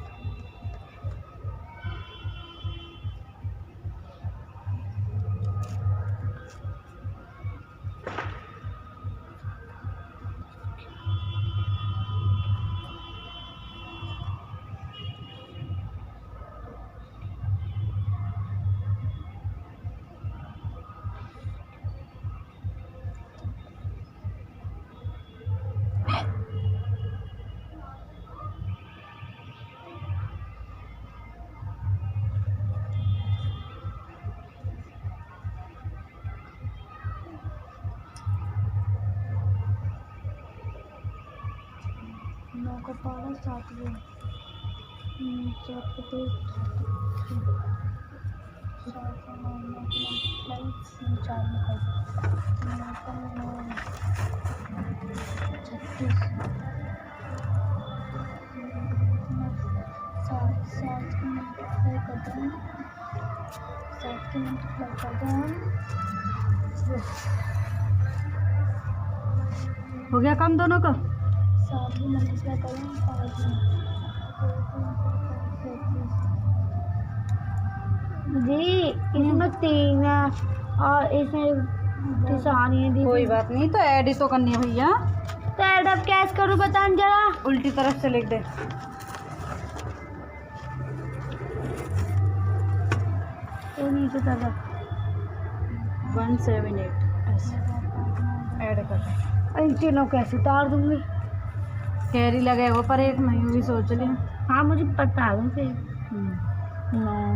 को पावर 7 में 7 को 3 4 में कर 36 7 की मल्टीप्लाई कर दें 7 की मल्टीप्लाई कर दें हो गया काम दोनों का? 7 भी मल्टीप्लाई करें 5 जी, इसमें 3 है और इसमें सारी है। कोई बात नहीं, तो ऐड ही तो करनी है भैया। तो ऐड अब कैसे करूँ बताएं जरा। उल्टी तरफ से लिख दे। ये नीचे तरफ 178 ऐसे ऐड कर। इन तीनों कैसे उतार दूंगी? कैरी लगेगा पर एक महीने भी सोच लिया। हाँ मुझे पता है फिर। 9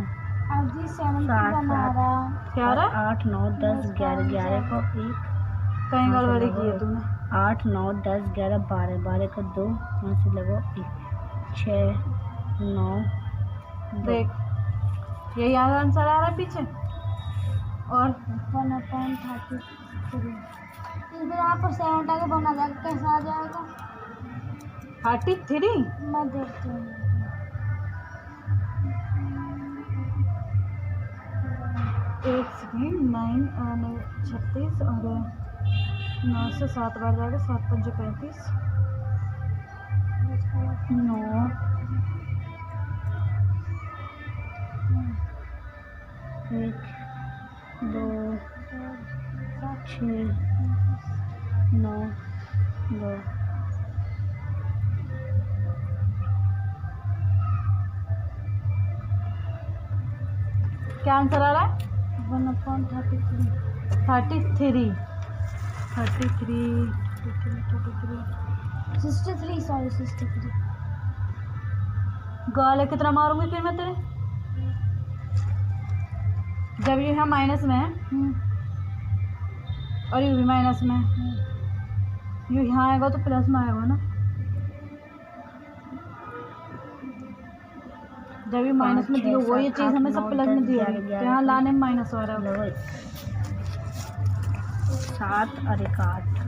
क्या रहा? 8 9 10 11 11 को 1 कहीं गड़बड़ी की है तूने। 8 9 10 11 12 12 को 2 वहाँ से लगो 1 6 9 देख यही आंसर आ रहा है पीछे। और 1/33 इधर आप 7 आगे बना जाएगा, कैसा आ जाएगा 33। मैं देखती हूँ। एक सेकेंड 9 36 और 9 से 7 बार जाएगा, 7 5 35 9 1 2 6 9 2 क्या आंसर आ रहा है? 1/33 33 63 सॉरी 63 गाले कितना मारूंगी फिर मैं तेरे? जब ये यहाँ माइनस में है और ये भी माइनस में है, ये यहाँ आएगा तो प्लस में आएगा ना। जब ये माइनस में दिया वो ये चीज़ हमें सब प्लस में दिया है, तो यहाँ लाने में माइनस हो रहा है। 7 और 1 8